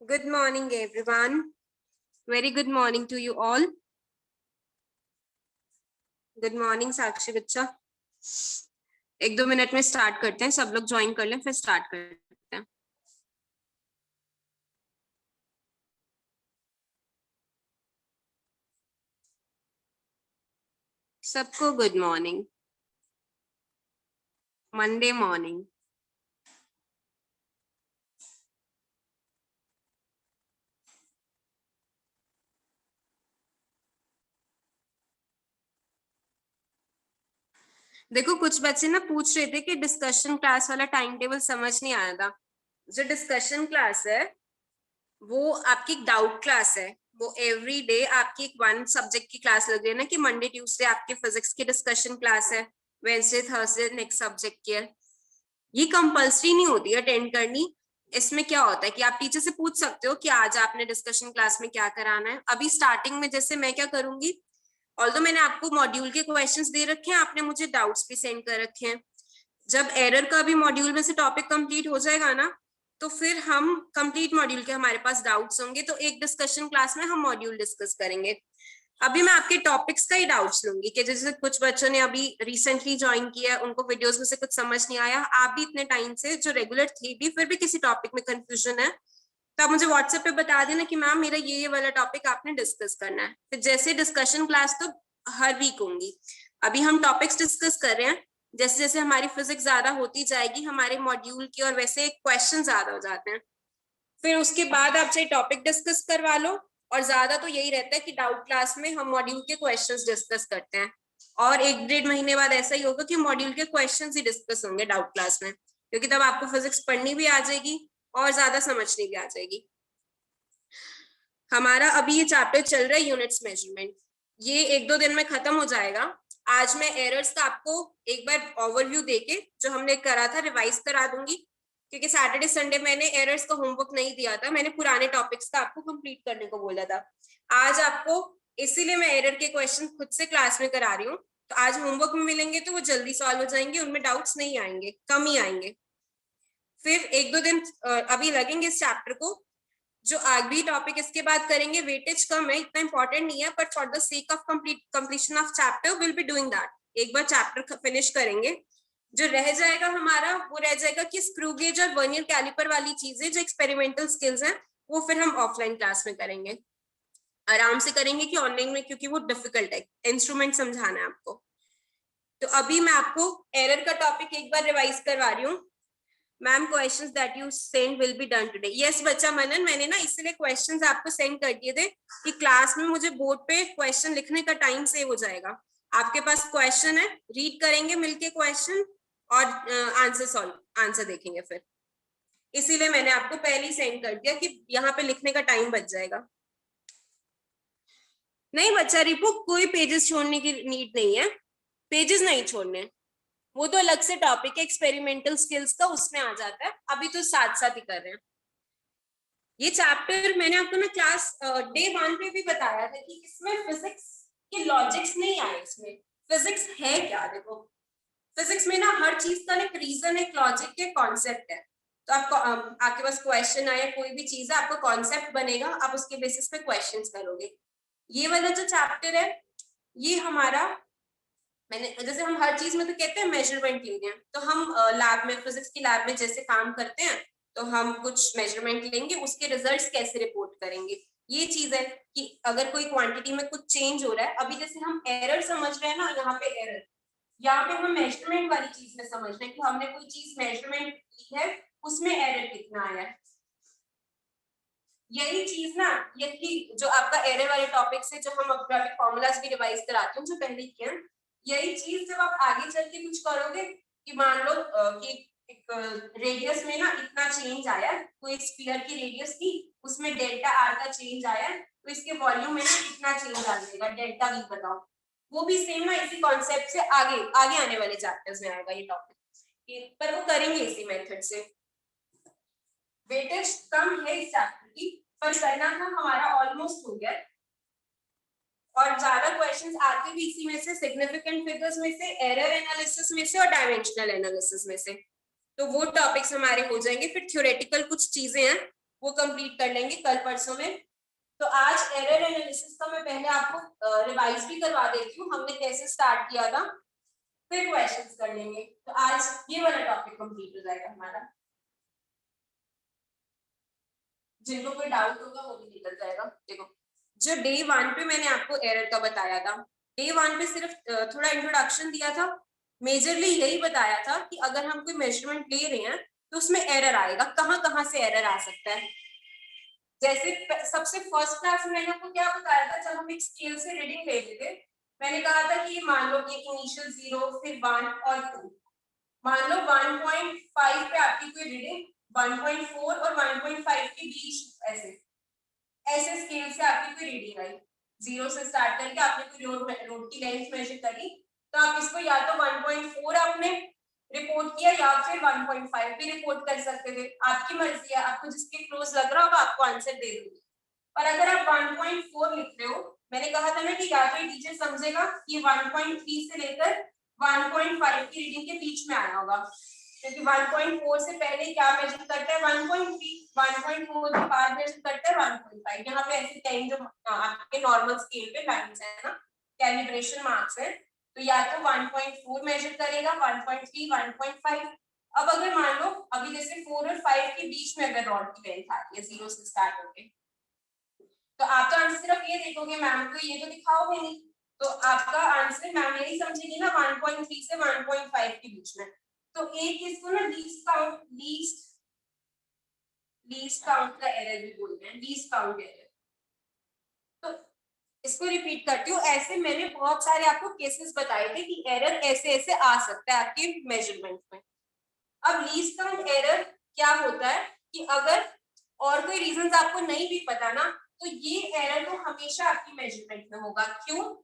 Good morning, everyone. Very good morning to you all. Good morning, साक्षी बच्चा. 1-2 minute में start करते हैं. सब लोग ज्वाइन कर लें, फिर स्टार्ट करते हैं. सबको गुड मॉर्निंग. Monday morning. देखो कुछ बच्चे ना पूछ रहे थे कि डिस्कशन क्लास वाला टाइम टेबल समझ नहीं आया था. जो डिस्कशन क्लास है वो आपकी डाउट क्लास है. वो एवरी डे आपकी एक वन सब्जेक्ट की क्लास लग रही है ना, कि मंडे ट्यूसडे आपके फिजिक्स की डिस्कशन क्लास है, वेडनेसडे थर्सडे नेक्स्ट सब्जेक्ट की है. ये कंपल्सरी नहीं होती अटेंड करनी. इसमें क्या होता है कि आप टीचर से पूछ सकते हो कि आज आपने डिस्कशन क्लास में क्या कराना है. अभी स्टार्टिंग में जैसे मैं क्या करूंगी, ऑल्दो मैंने आपको मॉड्यूल के क्वेश्चंस दे रखे हैं, आपने मुझे डाउट्स भी सेंड कर रखे हैं. जब एरर का भी मॉड्यूल में से टॉपिक कंप्लीट हो जाएगा ना, तो फिर हम कंप्लीट मॉड्यूल के हमारे पास डाउट्स होंगे, तो एक डिस्कशन क्लास में हम मॉड्यूल डिस्कस करेंगे. अभी मैं आपके टॉपिक्स का ही डाउट्स लूंगी कि जैसे कुछ बच्चों ने अभी रिसेंटली ज्वाइन किया है, उनको वीडियोस में से कुछ समझ नहीं आया. आप भी इतने टाइम से जो रेगुलर थे भी, फिर भी किसी टॉपिक में कंफ्यूजन है, तो आप मुझे व्हाट्सएप पे बता देना कि मैम मेरा ये वाला टॉपिक आपने डिस्कस करना है. फिर जैसे डिस्कशन क्लास तो हर वीक होंगी. अभी हम टॉपिक्स डिस्कस कर रहे हैं. जैसे जैसे हमारी फिजिक्स ज्यादा होती जाएगी, हमारे मॉड्यूल की और वैसे क्वेश्चन ज्यादा हो जाते हैं. फिर उसके बाद आप चाहे टॉपिक डिस्कस करवा लो, और ज्यादा तो यही रहता है कि डाउट क्लास में हम मॉड्यूल के क्वेश्चंस डिस्कस करते हैं. और 1-1.5 महीने बाद ऐसा ही होगा कि मॉड्यूल के क्वेश्चंस ही डिस्कस होंगे डाउट क्लास में, क्योंकि तब आपको फिजिक्स पढ़नी भी आ जाएगी और ज्यादा समझनी भी आ जाएगी. हमारा अभी ये चैप्टर चल रहा है यूनिट्स मेजरमेंट. ये 1-2 दिन में खत्म हो जाएगा. आज मैं एरर्स का आपको एक बार ओवरव्यू देके जो हमने करा था रिवाइज करा दूंगी, क्योंकि सैटरडे संडे मैंने एरर्स का होमवर्क नहीं दिया था. मैंने पुराने टॉपिक्स का आपको कंप्लीट करने को बोला था. आज आपको इसीलिए मैं एरर के क्वेश्चन खुद से क्लास में करा रही हूँ. तो आज होमवर्क में मिलेंगे तो वो जल्दी सॉल्व हो जाएंगे, उनमें डाउट्स नहीं आएंगे, कम ही आएंगे. फिर 1-2 दिन अभी लगेंगे इस चैप्टर को. जो आगे टॉपिक इसके बाद करेंगे वेटेज कम है, इतना इंपॉर्टेंट नहीं है, but for the sake of completion of chapter will be doing that. एक बार चैप्टर फिनिश करेंगे. जो रह जाएगा हमारा वो रह जाएगा कि स्क्रू गेज और वर्नियर कैलिपर वाली चीजें जो एक्सपेरिमेंटल स्किल्स हैं, वो फिर हम ऑफलाइन क्लास में करेंगे. आराम से करेंगे कि ऑनलाइन में, क्योंकि वो डिफिकल्ट है, इंस्ट्रूमेंट समझाना है आपको. तो अभी मैं आपको एरर का टॉपिक एक बार रिवाइज करवा रही हूँ. Ma'am questions that you send will be done today. Yes बच्चा मनन, मैंने ना इसलिए क्वेश्चंस आपको सेंड कर दिए थे कि क्लास में मुझे बोर्ड पे क्वेश्चन लिखने का टाइम सेव हो जाएगा. आपके पास क्वेश्चन है, रीड करेंगे मिलके क्वेश्चन और आंसर देखेंगे. फिर इसीलिए मैंने आपको पहले ही सेंड कर दिया कि यहाँ पे लिखने का टाइम बच जाएगा. नहीं बच्चा रिपू, कोई पेजेस छोड़ने की नीड नहीं है. पेजेस नहीं छोड़ने, वो तो अलग से टॉपिक है एक्सपेरिमेंटल स्किल्स का, उसमें आ जाता है. अभी तो साथ साथ ही कर रहे हैं. ये चैप्टर मैंने आपको ना क्लास डे 1 पे भी बताया था कि इसमें फिजिक्स के लॉजिक्स नहीं आए. इसमें फिजिक्स है क्या, देखो फिजिक्स में ना हर चीज का एक रीजन, एक लॉजिक, एक कॉन्सेप्ट है. तो आपको आपके पास क्वेश्चन आया, कोई भी चीज है, आपको कॉन्सेप्ट बनेगा, आप उसके बेसिस पे क्वेश्चंस करोगे. ये वाला जो चैप्टर है ये हमारा, मैंने जैसे हम हर चीज में तो कहते हैं मेजरमेंट लेंगे, तो हम लैब में, फिजिक्स की लैब में जैसे काम करते हैं, तो हम कुछ मेजरमेंट लेंगे, उसके रिजल्ट्स कैसे रिपोर्ट करेंगे. ये चीज है कि अगर कोई क्वांटिटी में कुछ चेंज हो रहा है, अभी जैसे हम एरर समझ रहे हैं ना, यहाँ पे एरर, यहाँ पे हम मेजरमेंट वाली चीज में समझ रहे हैं कि हमने कोई चीज मेजरमेंट की है, उसमें एरर कितना आया है. यही चीज ना, यही जो आपका एरर वाले टॉपिक से जो हम अपने फॉर्मूलाज भी रिवाइज कराते हैं जो पहले किए हैं, यही चीज जब आप आगे चल के कुछ करोगे कि मान लो कि एक रेडियस में ना इतना चेंज आया, कोई स्फीयर की रेडियस थी, उसमें डेल्टा आर का चेंज आया, तो इसके वॉल्यूम में ना कितना चेंज आ जाएगा, डेल्टा वी बताओ. वो भी सेम ना इसी कॉन्सेप्ट से आगे आगे आने वाले चैप्टर्स में आएगा ये टॉपिक, पर वो करेंगे इसी मेथड से. वेटेज कम है इस चैप्टर की, पर करना था हमारा ऑलमोस्ट हो गया. और ज्यादा क्वेश्चंस आते भी इसी में से, सिग्निफिकेंट फिगर्स में से, एरर एनालिसिस में से और डायमेंशनल एनालिसिस में से. तो वो टॉपिक्स हमारे हो जाएंगे. फिर थ्योरेटिकल कुछ चीजें हैं वो कंप्लीट कर लेंगे कल परसों में। तो आज एरर एनालिसिस का मैं पहले आपको रिवाइज भी करवा देती हूँ, हमने कैसे स्टार्ट किया था, फिर क्वेश्चंस कर लेंगे। तो आज ये वाला टॉपिक कंप्लीट हो जाएगा हमारा। जिनको कोई डाउट होगा वो भी निकल जाएगा। देखो, जो डे 1 पे मैंने आपको एरर का बताया था, डे 1 पे सिर्फ थोड़ा इंट्रोडक्शन दिया था, मेजरली यही बताया था कि अगर हम कोई मेजरमेंट ले रहे हैं तो उसमें एरर आएगा, कहाँ कहाँ से एरर आ सकता है। जैसे सबसे फर्स्ट क्लास में मैंने आपको क्या बताया था, जब हम एक स्केल से रीडिंग ले रहे थे, मैंने कहा था कि मान लो कि इनिशियल 0 फिर 1 और 2, मान लो 1.5 पे आपकी कोई रीडिंग 1.4 और 1.5 के बीच ऐसे ऐसे स्केल से आपकी कोई रीडिंग आई, 0 से स्टार्ट करके आपने कोई रोड की लेंथ मेजर करी, तो आप इसको या तो 1.4 आपने रिपोर्ट किया या फिर 1.5 भी रिपोर्ट कर सकते थे, आपकी मर्जी है, आपको जिसके क्लोज लग रहा होगा आपको आंसर दे दूंगी। पर अगर आप 1.4 लिख रहे हो, मैंने कहा था ना कि या तो टीचर समझेगा कि 1.3 से लेकर 1.5 की रीडिंग के बीच में आया होगा, क्योंकि 1.4 से पहले क्या मेजर करता है 1.3, 1.4 के बाद मेजर करता है 1.5। यहाँ पे ऐसे 10 जो आपके नॉर्मल स्केल पे लाइंस है ना, कैलिब्रेशन मार्क्स है, तो या तो 1.4 मेजर करेगा, 1.3, 1.5। अब अगर मान लो अभी जैसे 4 और 5 के बीच में अगर रॉड की लेंथ आ रही है 0 से स्टार्ट होके, तो आप तो आंसर सिर्फ ये देखोगे, मैम को ये तो दिखाओगे नहीं, तो आपका आंसर मैम यही समझेगी ना 1.3 से 1.5 के बीच में। तो एक इसको ना लीस्ट काउंट का एरर भी बोलते हैं, लीस्ट काउंट एरर। तो इसको रिपीट करती हूँ, ऐसे मैंने बहुत सारे आपको केसेस बताए थे कि एरर ऐसे ऐसे आ सकता है आपके मेजरमेंट में। अब लीस्ट काउंट एरर क्या होता है कि अगर और कोई रीजंस आपको नहीं भी पता ना, तो ये एरर तो हमेशा आपकी मेजरमेंट में होगा। क्यों?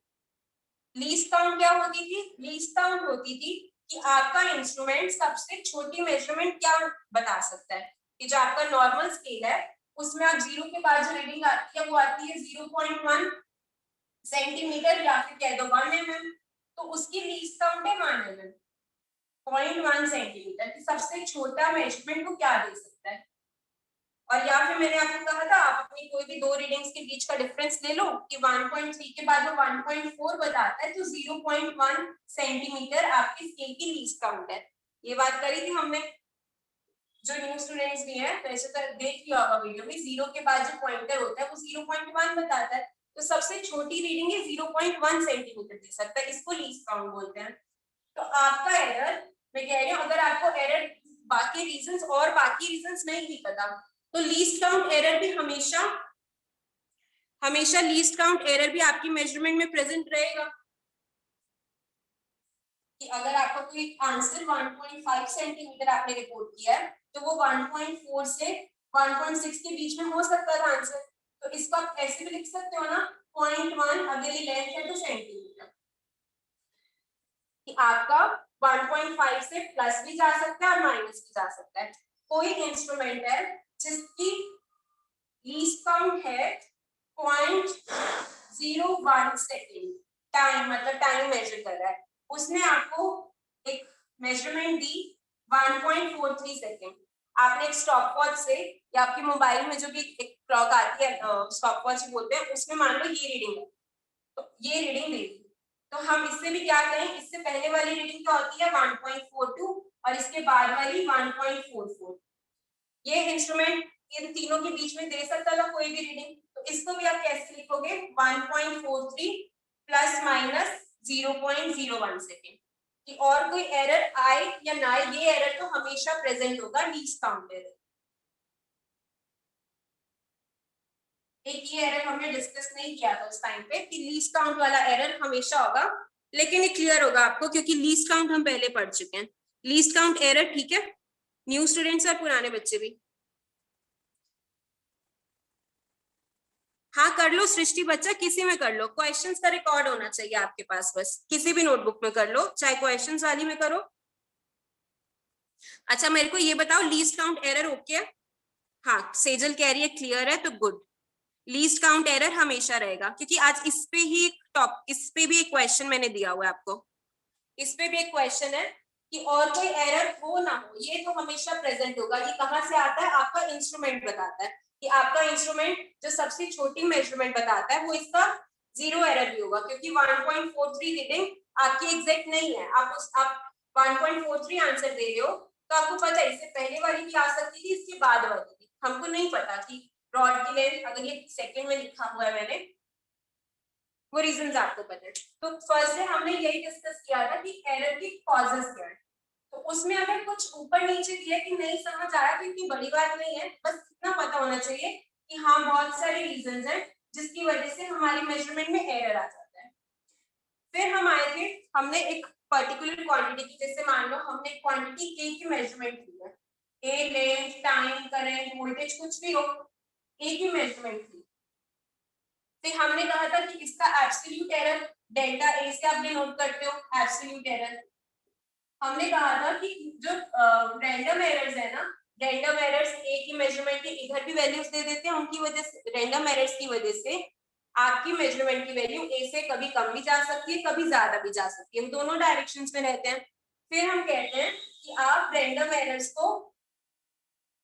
लीस्ट काउंट क्या होती थी? लीस्ट काउंट होती थी कि आपका इंस्ट्रूमेंट सबसे छोटी मेजरमेंट क्या बता सकता है, कि जो आपका नॉर्मल स्केल है उसमें आप 0 के बाद जो रीडिंग आती है वो आती है 0.1 सेंटीमीटर या फिर कह दो 1 mm, तो उसकी लीस्ट काउंट है 1 mm, 0.1 सेंटीमीटर की सबसे छोटा मेजरमेंट को क्या दे सकता है। और या फिर मैंने आपको कहा था आप अपनी कोई भी दो रीडिंग्स के बीच का डिफरेंस ले लो कि 1.3 के बाद वो 1.4 बताता है, तो 0.1 सेंटीमीटर आपके स्केल की लीस्ट काउंट है। ये बात करी थी हमने। जो न्यू स्टूडेंट्स भी हैं वैसे तो देख लिया होगा वीडियो में, 0 के बाद जो पॉइंटर होता है वो 0.1 बताता है, तो सबसे छोटी रीडिंग है 0.1 सेंटीमीटर दे सकता है, इसको लीस्ट काउंट बोलते हैं। तो आपका एरर, मैं कह रही हूँ अगर आपको एरर बाकी रीजंस नहीं भी पता, तो लीस्ट काउंट एरर भी हमेशा लीस्ट काउंट एरर भी आपकी मेजरमेंट में प्रेजेंट रहेगा। कि अगर आपका कोई आंसर 1.5 सेंटीमीटर आपने रिपोर्ट किया है, तो वो 1.4 से 1.6 के बीच में हो सकता था आंसर, तो इसको आप ऐसे भी लिख सकते हो ना 0.1, अगर ये लेंथ है तो सेंटीमीटर, कि आपका 1.5 से प्लस भी जा सकता है और माइनस भी जा सकता है। कोई इंस्ट्रूमेंट है जिसकी लीस्ट काउंट है 0.01 सेकेंड, टाइम मतलब टाइम मेजर कर रहा है, उसने आपको एक मेजरमेंट दी 1.43 सेकेंड, आपने एक स्टॉप वॉच से या आपके मोबाइल में जो भी एक क्लॉक आती है स्टॉप वॉच बोलते हैं, उसमें मान लो ये रीडिंग है, तो ये रीडिंग दे दी, तो हम इससे भी क्या करें, इससे पहले वाली रीडिंग क्या होती है 1.42 और इसके बाद वाली 1.44। ये इंस्ट्रूमेंट इन तीनों के बीच में दे सकता था कोई भी रीडिंग, तो इसको भी आप कैसे लिखोगे 1.43 प्लस माइनस 0.01 सेकेंड, कि और कोई एरर आए या ना आए, ये एरर तो हमेशा प्रेजेंट होगा लीस्ट काउंट एरर। एक ये एरर हमने डिस्कस नहीं किया था उस टाइम पे कि लीस्ट काउंट वाला एरर हमेशा होगा, लेकिन ये क्लियर होगा आपको क्योंकि लीस्ट काउंट हम पहले पढ़ चुके हैं। लीस्ट काउंट एरर, ठीक है, न्यू स्टूडेंट्स और पुराने बच्चे भी। हाँ कर लो सृष्टि बच्चा, किसी में कर लो, क्वेश्चंस का रिकॉर्ड होना चाहिए आपके पास, बस किसी भी नोटबुक में कर लो, चाहे क्वेश्चंस वाली में करो। अच्छा मेरे को ये बताओ लीस्ट काउंट एरर ओके है? हाँ सेजल कह रही है क्लियर है, तो गुड। लीस्ट काउंट एरर हमेशा रहेगा, क्योंकि आज इस पे भी एक क्वेश्चन मैंने दिया हुआ है आपको, इस पे भी एक क्वेश्चन है कि और कोई एरर हो ना हो, ये तो हमेशा प्रेजेंट होगा। ये कहाँ से आता है? आपका इंस्ट्रूमेंट बताता है कि आपका इंस्ट्रूमेंट जो सबसे छोटी मेजरमेंट बताता है वो इसका 0 एरर भी होगा, क्योंकि 1.43 रीडिंग आपकी एग्जैक्ट नहीं है। आप 1.43 आंसर दे रहे हो तो आपको पता है इससे पहले वाली भी आ सकती थी, इसके बाद वाली भी। हमको नहीं पता कि रॉड की लेंथ, अगर ये सेकंड में लिखा हुआ है मैंने, वो रीजंस आपको पता है। तो फर्स्ट डे हमने यही डिस्कस किया था कि एरर की कॉजेस क्या है। तो उसमें अगर कुछ ऊपर नीचे दिया कि नहीं समझ आया तो इतनी बड़ी बात नहीं है, बस इतना पता होना चाहिए कि हाँ बहुत सारे रीजंस हैं जिसकी वजह से हमारी मेजरमेंट में एरर आ जाता है। फिर हम आए थे, हमने एक पर्टिकुलर क्वांटिटी की, जैसे मान लो हमने क्वांटिटी ए की मेजरमेंट की है, ए लेंथ, टाइम, करंट, वोल्टेज, कुछ भी हो, ए की मेजरमेंट की। फिर हमने कहा था कि इसका एब्सोल्यूट एरर डेल्टा ए से आप डिनोट करते हो, एब्सोल्यूट एरर। हमने कहा था कि जो रैंडम एरर्स है ना, रैंडम एरर्स ए की मेजरमेंट के इधर भी वैल्यूज दे देते हैं, उनकी वजह से, रैंडम एरर्स की वजह से आपकी मेजरमेंट की वैल्यू ए से कभी कम भी जा सकती है, कभी ज्यादा भी जा सकती है, हम दोनों डायरेक्शंस में रहते हैं। फिर हम कहते हैं कि आप रैंडम एरर्स को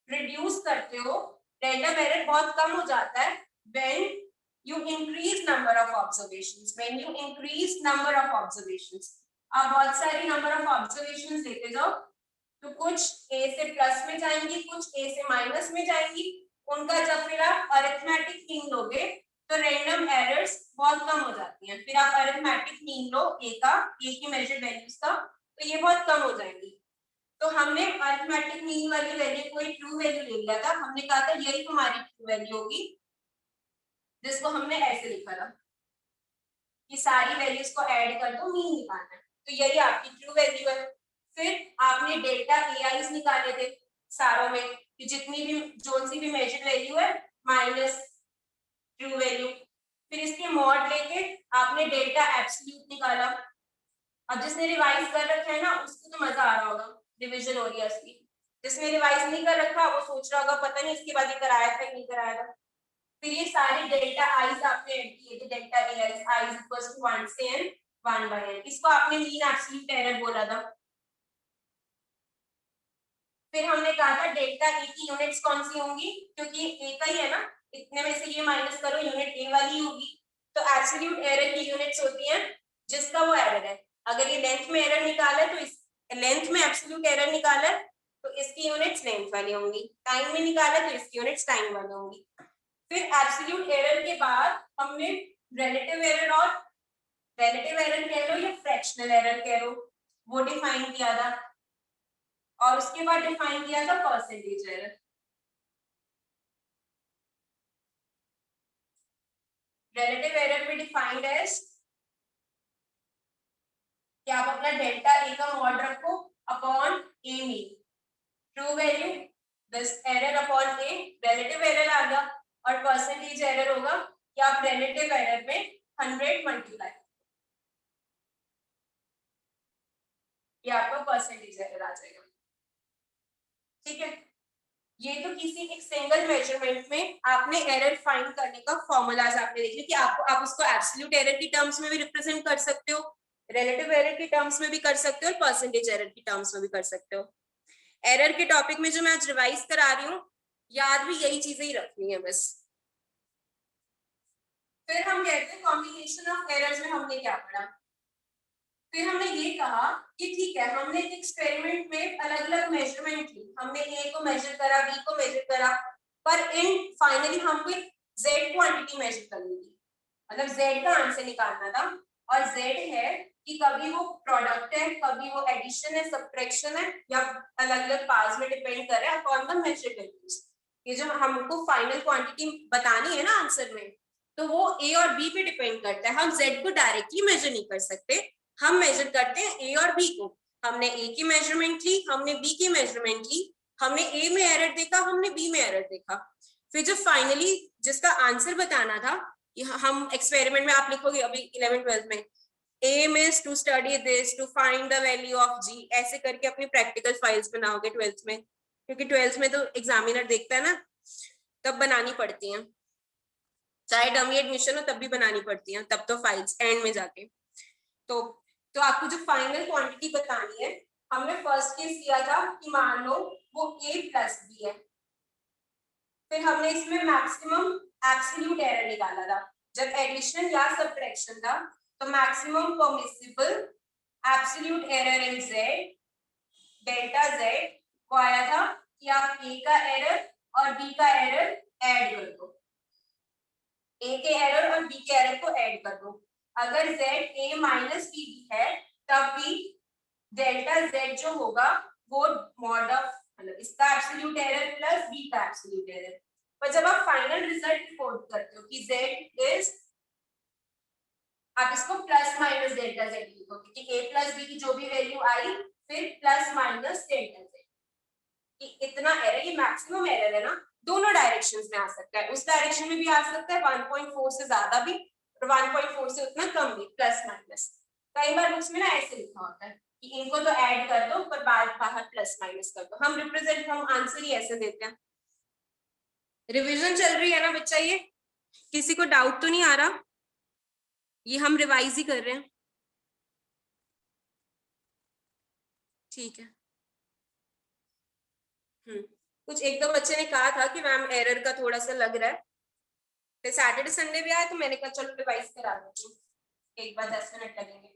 रिड्यूस करते हो, रैंडम एरर बहुत कम हो जाता है when you increase number of observations, when you increase number of observations। आप बहुत सारी नंबर ऑफ ऑब्जर्वेशंस लेते जाओ, तो कुछ ए से प्लस में जाएंगी, कुछ ए से माइनस में जाएंगी, उनका जब फिर आप अरिथमेटिक मीन लोगे तो रैंडम एरर्स बहुत कम हो जाती हैं। फिर आप अरिथमेटिक मीन लो ए का, ए की मेजर्ड वैल्यूज का, तो ये बहुत कम हो जाएंगी। तो हमने अरिथमेटिक मीन वाली वैल्यू कोई ट्रू वैल्यू ले लिया था, हमने कहा था यही तुम्हारी ट्रू वैल्यू होगी, जिसको हमने ऐसे लिखा था कि सारी वैल्यूज को ऐड कर दो, मीन निकालना है, तो यही आपकी ट्रू वैल्यू है। फिर आपने डेल्टा एआईज निकाले थे सारों में, कि जितनी भी जो सी भी मेजर्ड वैल्यू है माइनस ट्रू वैल्यू। फिर इसके मॉड लेके आपने डेल्टा एब्सोल्यूट निकाला। अब जिसने रिवाइज कर रखा है ना उसको तो मजा आ रहा होगा, डिवीजन हो रही है उसकी। जिसने रिवाइज नहीं कर रखा वो सोच रहा होगा पता नहीं इसके बाद ये कराया था कि नहीं कराया था। फिर ये सारे डेल्टा आईज आपने ऐड किए थे, delta a i's, i is equal to 1 से n, 1 by n, इसको आपने मीन एब्सोल्यूट एरर बोला था। फिर हमने कहा था डेल्टा ए की यूनिट्स कौन सी होंगी, क्योंकि ए का ही है ना, इतने में से ये माइनस करो, यूनिट ए वाली होगी। तो एब्सोल्यूट एरर की यूनिट्स होती हैं जिसका वो एरर है। अगर ये लेंथ में एरर निकाला है तो इस लेंथ में एब्सोल्यूट एरर निकाला है तो इसकी यूनिट्स लेंथ वाली होंगी, टाइम में निकाला तो इसकी यूनिट्स टाइम वाली होंगी। फिर एब्सोल्यूट एरर के बाद हमने रिलेटिव एरर, और रिलेटिव एरर कह लो या फ्रैक्शनल एरर कह लो, वो डिफाइन किया था। और उसके बाद डिफाइन किया था परसेंटेज एरर। रिलेटिव एरर में डिफाइंड एज कि आप अपना डेल्टा ए का मॉड रखो upon A mean, true value this error upon A, relative error आ गया। और परसेंटेज एरर होगा कि आप रिलेटिव एरर में 100 मल्टीप्लाई, ये आपका परसेंटेज एरर आ जाएगा। ठीक है, ये तो किसी एक सिंगल मेजरमेंट में आपने एरर फाइंड करने का फॉर्मूलाज आपने देख लिया कि आप उसको एब्सोल्यूट एरर की टर्म्स में भी रिप्रेजेंट कर सकते हो, रिलेटिव एरर की टर्म्स में भी कर सकते हो, और परसेंटेज एरर की टर्म्स में भी कर सकते हो। एरर के टॉपिक में जो मैं आज रिवाइज करा रही हूँ, याद भी यही चीजें ही रखनी है बस। फिर हम कहते हैं कॉम्बिनेशन ऑफ एरर्स में हमने क्या पढ़ा। फिर हमने ये कहा कि ठीक है, हमने एक एक्सपेरिमेंट में अलग अलग मेजरमेंट ली, हमने ए को मेजर करा, बी को मेजर करा, पर इन फाइनली हमको एक जेड क्वांटिटी मेजर करनी थी, मतलब जेड का आंसर निकालना था। और जेड है कि कभी वो प्रोडक्ट है, कभी वो एडिशन है, सब्ट्रैक्शन है, या अलग अलग पार्ट्स में डिपेंड कर रहा है अपॉन द मेजर्ड वैल्यूज। ये जो हमको फाइनल क्वांटिटी बतानी है ना आंसर में, तो वो ए और बी पे डिपेंड करता है। हम जेड को डायरेक्टली मेजर नहीं कर सकते, हम मेजर करते हैं ए और बी को। हमने ए की मेजरमेंट ली, हमने बी की मेजरमेंट ली, हमने ए में एरर देखा, हमने बी में एरर देखा। फिर जो फाइनली जिसका आंसर बताना था, हम एक्सपेरिमेंट में आप लिखोगे अभी 11th-12th में, aim is to study this to find the value of g, ऐसे करके अपनी प्रैक्टिकल फाइल्स बनाओगे 12th में, क्योंकि 12th में तो एग्जामिनर देखता है ना, तब बनानी पड़ती हैं, चाहे डमी एडमिशन हो तब भी बनानी पड़ती हैं, तब तो फाइल्स एंड में जाके। तो आपको जो फाइनल क्वांटिटी बतानी है, हमने फर्स्ट केस किया था कि मान लो वो a प्लस बी है, फिर हमने इसमें मैक्सिमम एब्सोल्यूट एरर निकाला था। जब एडिशन या सब्ट्रैक्शन था तो maximum permissible absolute error in z delta z को आया था कि आप a का एरर और b का एरर ऐड कर दो, a के एरर और b के एरर को ऐड कर दो। अगर z a माइनस b है तब भी डेल्टा z जो होगा वो मॉड ऑफ मतलब इसका एब्सोल्यूट एरर प्लस b का एब्सोल्यूट एरर। पर जब आप फाइनल रिजल्ट रिपोर्ट करते हो कि z इज, आप इसको प्लस माइनस डेल्टा z लिखो क्योंकि a प्लस b की जो भी वैल्यू आई फिर प्लस माइनस डेल्टा z, कि इतना एरर, ये मैक्सिमम एरर है ना, दोनों डायरेक्शंस में आ सकता है, उस डायरेक्शन में भी आ सकता है 1.4 से ज्यादा भी और 1.4 से उतना कम भी, प्लस माइनस। कई बार बुक्स में ना ऐसे लिखा होता है कि इनको तो ऐड कर दो पर बाहर प्लस माइनस कर दो। हम आंसर ही ऐसे देते हैं। रिवीजन चल रही है ना बच्चा, ये किसी को डाउट तो नहीं आ रहा? ये हम रिवाइज ही कर रहे हैं, ठीक है। कुछ एक दो बच्चे ने कहा था कि मैम एरर का थोड़ा सा लग रहा है, फिर सैटरडे संडे भी आया तो मैंने कहा चलो रिवाइज करा देती हूँ, एक बार 10 मिनट लगेंगे।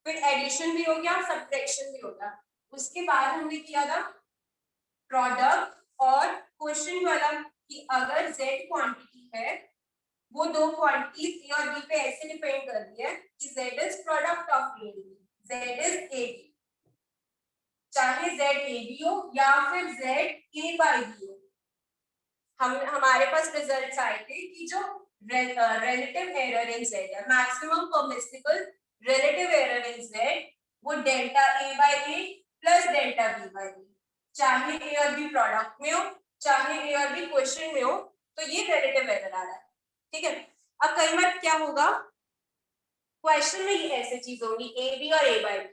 फिर एडिशन भी हो गया, सब्ट्रैक्शन भी होगा। उसके बाद हमने किया था प्रोडक्ट और क्वेश्चन वाला कि अगर z क्वांटिटी है, वो दो क्वांटिटीज a और b पे ऐसे डिपेंड कर रही है कि z is product of a and b, z is a b, चाहे z a b हो या फिर z a by b हो। हमारे पास रिजल्ट्स आए थे कि जो relative error in z है, maximum permissible relative error in z, वो delta a by a plus delta b by b, चाहे a और b प्रोडक्ट में हो चाहे a और b क्वेश्चन में हो, तो ये relative error आ रहा है, ठीक है। अब कई बार क्या होगा, क्वेश्चन में ये ऐसे चीज होगी a b और a by b,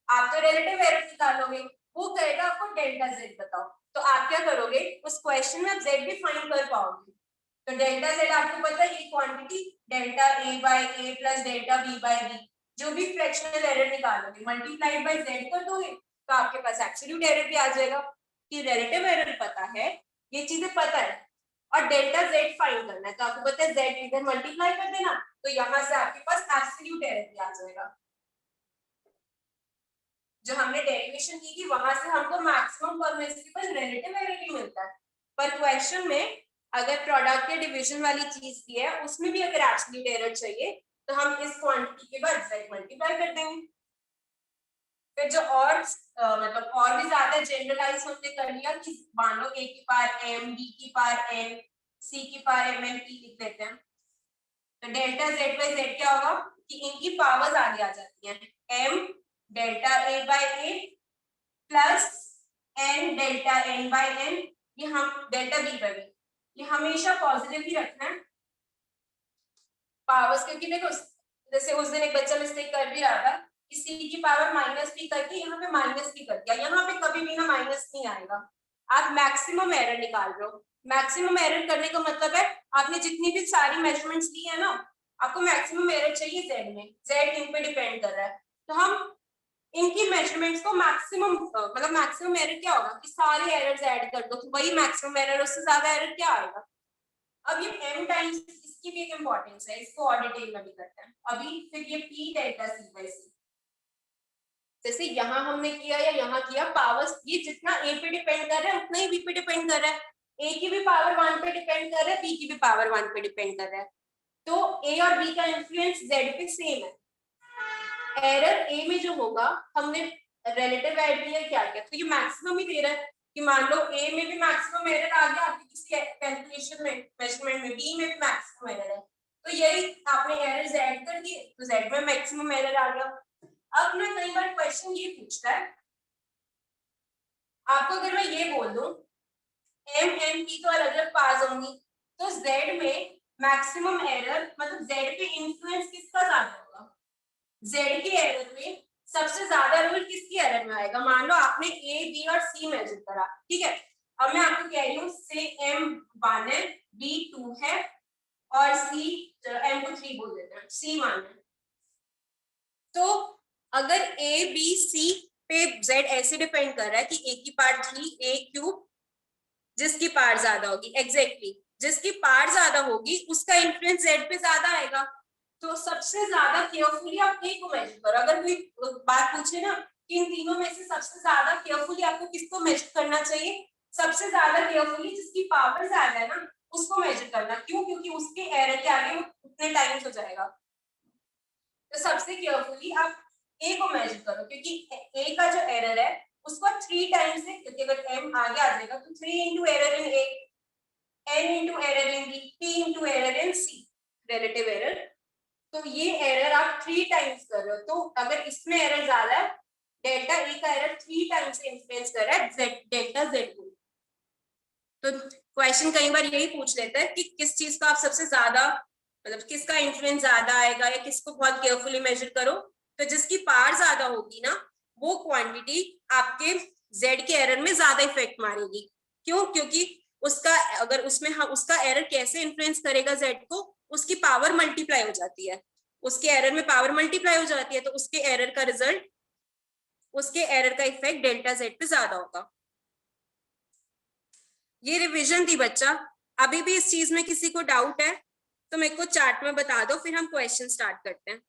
आप तो relative error निकालोगे, वो कहेगा आपको डेल्टा z बताओ, तो आप क्या करोगे, उस क्वेश्चन में आप z भी फाइंड कर पाओगे। तो डेल्टा z आपको पता है ये quantity delta a by a plus delta b by b, जो भी फ्रैक्शनल एरर निकालोगे मल्टीप्लाइड बाय z कर दोगे तो आपके पास एब्सोल्यूट एरर भी आ जाएगा। कि रिलेटिव एरर पता है, ये चीजें पता है और डेल्टा z फाइंड करना है, तो आपको पता है z इधर मल्टीप्लाई कर देना, तो यहां से आपके पास एब्सोल्यूट एरर भी आ जाएगा। जो हमने डेरिवेशन की थी वहां से हमको मैक्सिमम परमिसिबल रिलेटिव एरर भी मिलता है, पर क्वेश्चन में अगर प्रोडक्ट या डिवीजन वाली चीज दी है उसमें भी अगर एब्सोल्यूट एरर चाहिए तो हम इस क्वांटिटी के बाद z मल्टीप्लाई कर देंगे। फिर जो और मतलब और भी ज्यादा जनरलाइज हमने कर लिया कि मान लो a की पावर m, b की पावर n, c की पावर m n p लिख देते हैं, तो डेल्टा z बाय z क्या होगा कि इनकी पावर्स आगे आ जाती हैं, m delta a by a plus n delta n by n, ये हम डेल्टा b बाय b, ये हमेशा पॉजिटिव ही रखना है पावर्स, क्योंकि देखो जैसे उस दिन एक बच्चा मिस्टेक कर भी रहा था कि c की पावर माइनस भी करके यहाँ पे माइनस भी कर दिया, यहाँ पे कभी भी ना माइनस नहीं आएगा, आप मैक्सिमम एरर निकाल रहे हो। मैक्सिमम एरर करने का मतलब है आपने जितनी भी सारी मेजरमेंट्स ली है ना, आपको मैक्सिमम एरर चाहिए z में, z इन पे डिपेंड कर रहा है, तो हम इनकी मेजरमेंट्स को मैक्सिमम मतलब मैक्सिमम एरर क्या होगा कि सारे एरर्स ऐड कर दो तो वही मैक्सिमम एरर, उससे ज्यादा एरर क्या आएगा। अब ये m टाइम्स इसकी भी एक इंपॉर्टेंस है, इसको और डिटेल में भी करते हैं अभी। फिर ये p delta c by c, जैसे यहाँ हमने किया या यहाँ किया, पावर्स ये जितना a पे डिपेंड कर रहा है उतना ही b पे डिपेंड कर रहा है, a की भी पावर 1 पे डिपेंड कर रहा है, b की भी पावर 1 पे डिपेंड कर रहा है, तो a और b का इन्फ्लुएंस z पे सेम है। एरर a में जो होगा हमने रिलेटिव ऐड किया क्या क्या, तो ये मैक्सिमम ही दे रहा है कि मान लो a में भी मैक्सिमम एरर आ गया आपके किसी कैलकुलेशन में मेजरमेंट में, b में भी मैक्सिमम एरर है, तो यही आपने एरर्स ऐड कर दिए तो z में मैक्सिमम एरर आ गया। अब ना कई बार क्वेश्चन ये पूछता है आपको, अगर मैं ये बोल दूं m n की तो अलग अलग पार्ट्स होंगी, तो z में मैक्सिमम एरर मतलब z पे इन्फ्लुएंस किसका ज्यादा होगा, z के एरर में सबसे ज्यादा रोल किसकी एरर में आएगा। मान लो आपने a b और c मेजर करा, ठीक है, अब मैं आपको कह रही हूँ से m 1 है, b 2 है और c m को 3 बोल देते हैं, c 1 है, तो अगर a b c पे z ऐसे डिपेंड कर रहा है कि a की पावर 3 a क्यूब, जिसकी पावर ज्यादा होगी एग्जैक्टली जिसकी पावर ज्यादा होगी उसका इन्फ्लुएंस z पे ज्यादा आएगा। तो सबसे ज्यादा केयरफुली आप a को मेजर करो। अगर कोई बात पूछे ना कि इन तीनों में से सबसे ज्यादा केयरफुली आपको किसको मेजर करना चाहिए, सबसे ज्यादा केयरफुली जिसकी पावर ज्यादा है ना उसको मेजर करना। क्यों? क्योंकि उसके एरर के आगे वो उतने टाइम हो जाएगा। तो सबसे केयरफुली आप a को मेजर करो, क्योंकि a का जो एरर है उसको 3 टाइम्स से, क्योंकि अगर m आगे आ जाएगा तो 3 into error in a, n into error in b, p into error in c, relative error. तो ये एरर आप 3 टाइम्स कर रहे हो। तो अगर इसमें एरर ज्यादा है, डेल्टा ए का एरर 3 टाइम्स से इन्फ्लुएंस कर रहा है डेल्टा जेड को। तो क्वेश्चन कई बार यही पूछ लेता है कि किस चीज का आप सबसे ज्यादा मतलब किसका इन्फ्लुएंस ज्यादा आएगा या किसको बहुत केयरफुली मेजर करो। तो जिसकी पावर ज्यादा होगी ना वो क्वांटिटी आपके जेड के एरर में ज्यादा इफेक्ट मारेगी। क्यों? क्योंकि उसका अगर उसमें उसका एरर कैसे इन्फ्लुएंस करेगा जेड को, उसकी पावर मल्टीप्लाई हो जाती है, उसके एरर में पावर मल्टीप्लाई हो जाती है, तो उसके एरर का रिजल्ट, उसके एरर का इफेक्ट डेल्टा जेड पे ज्यादा होगा। ये रिवीजन थी बच्चा। अभी भी इस चीज में किसी को डाउट है तो मेरे को चार्ट में बता दो, फिर हम क्वेश्चन स्टार्ट करते हैं।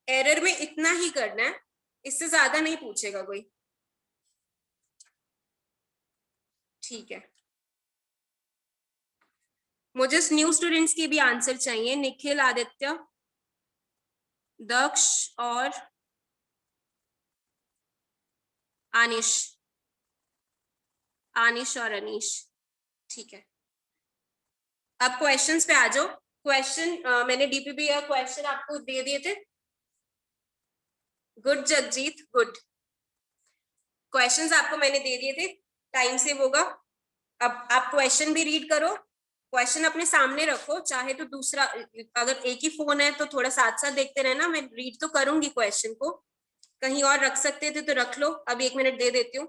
एरर में इतना ही करना है, इससे ज्यादा नहीं पूछेगा कोई। ठीक है, मुझे न्यू स्टूडेंट्स की भी आंसर चाहिए। निखिल, आदित्य, दक्ष और आनिश, आनिश और अनीश। ठीक है, अब क्वेश्चंस पे आ जाओ। क्वेश्चन मैंने डीपीपी या क्वेश्चन आपको दे दिए थे। Good Jagjit, good. क्वेश्चंस आपको मैंने दे दिए थे, टाइम सेव होगा। अब आप क्वेश्चन भी रीड करो, क्वेश्चन अपने सामने रखो, चाहे तो दूसरा अगर एक ही फोन है तो थोड़ा साथ साथ देखते रहना, मैं रीड तो करूंगी क्वेश्चन को, कहीं और रख सकते थे तो रख लो, अभी 1 मिनट दे देती हूँ।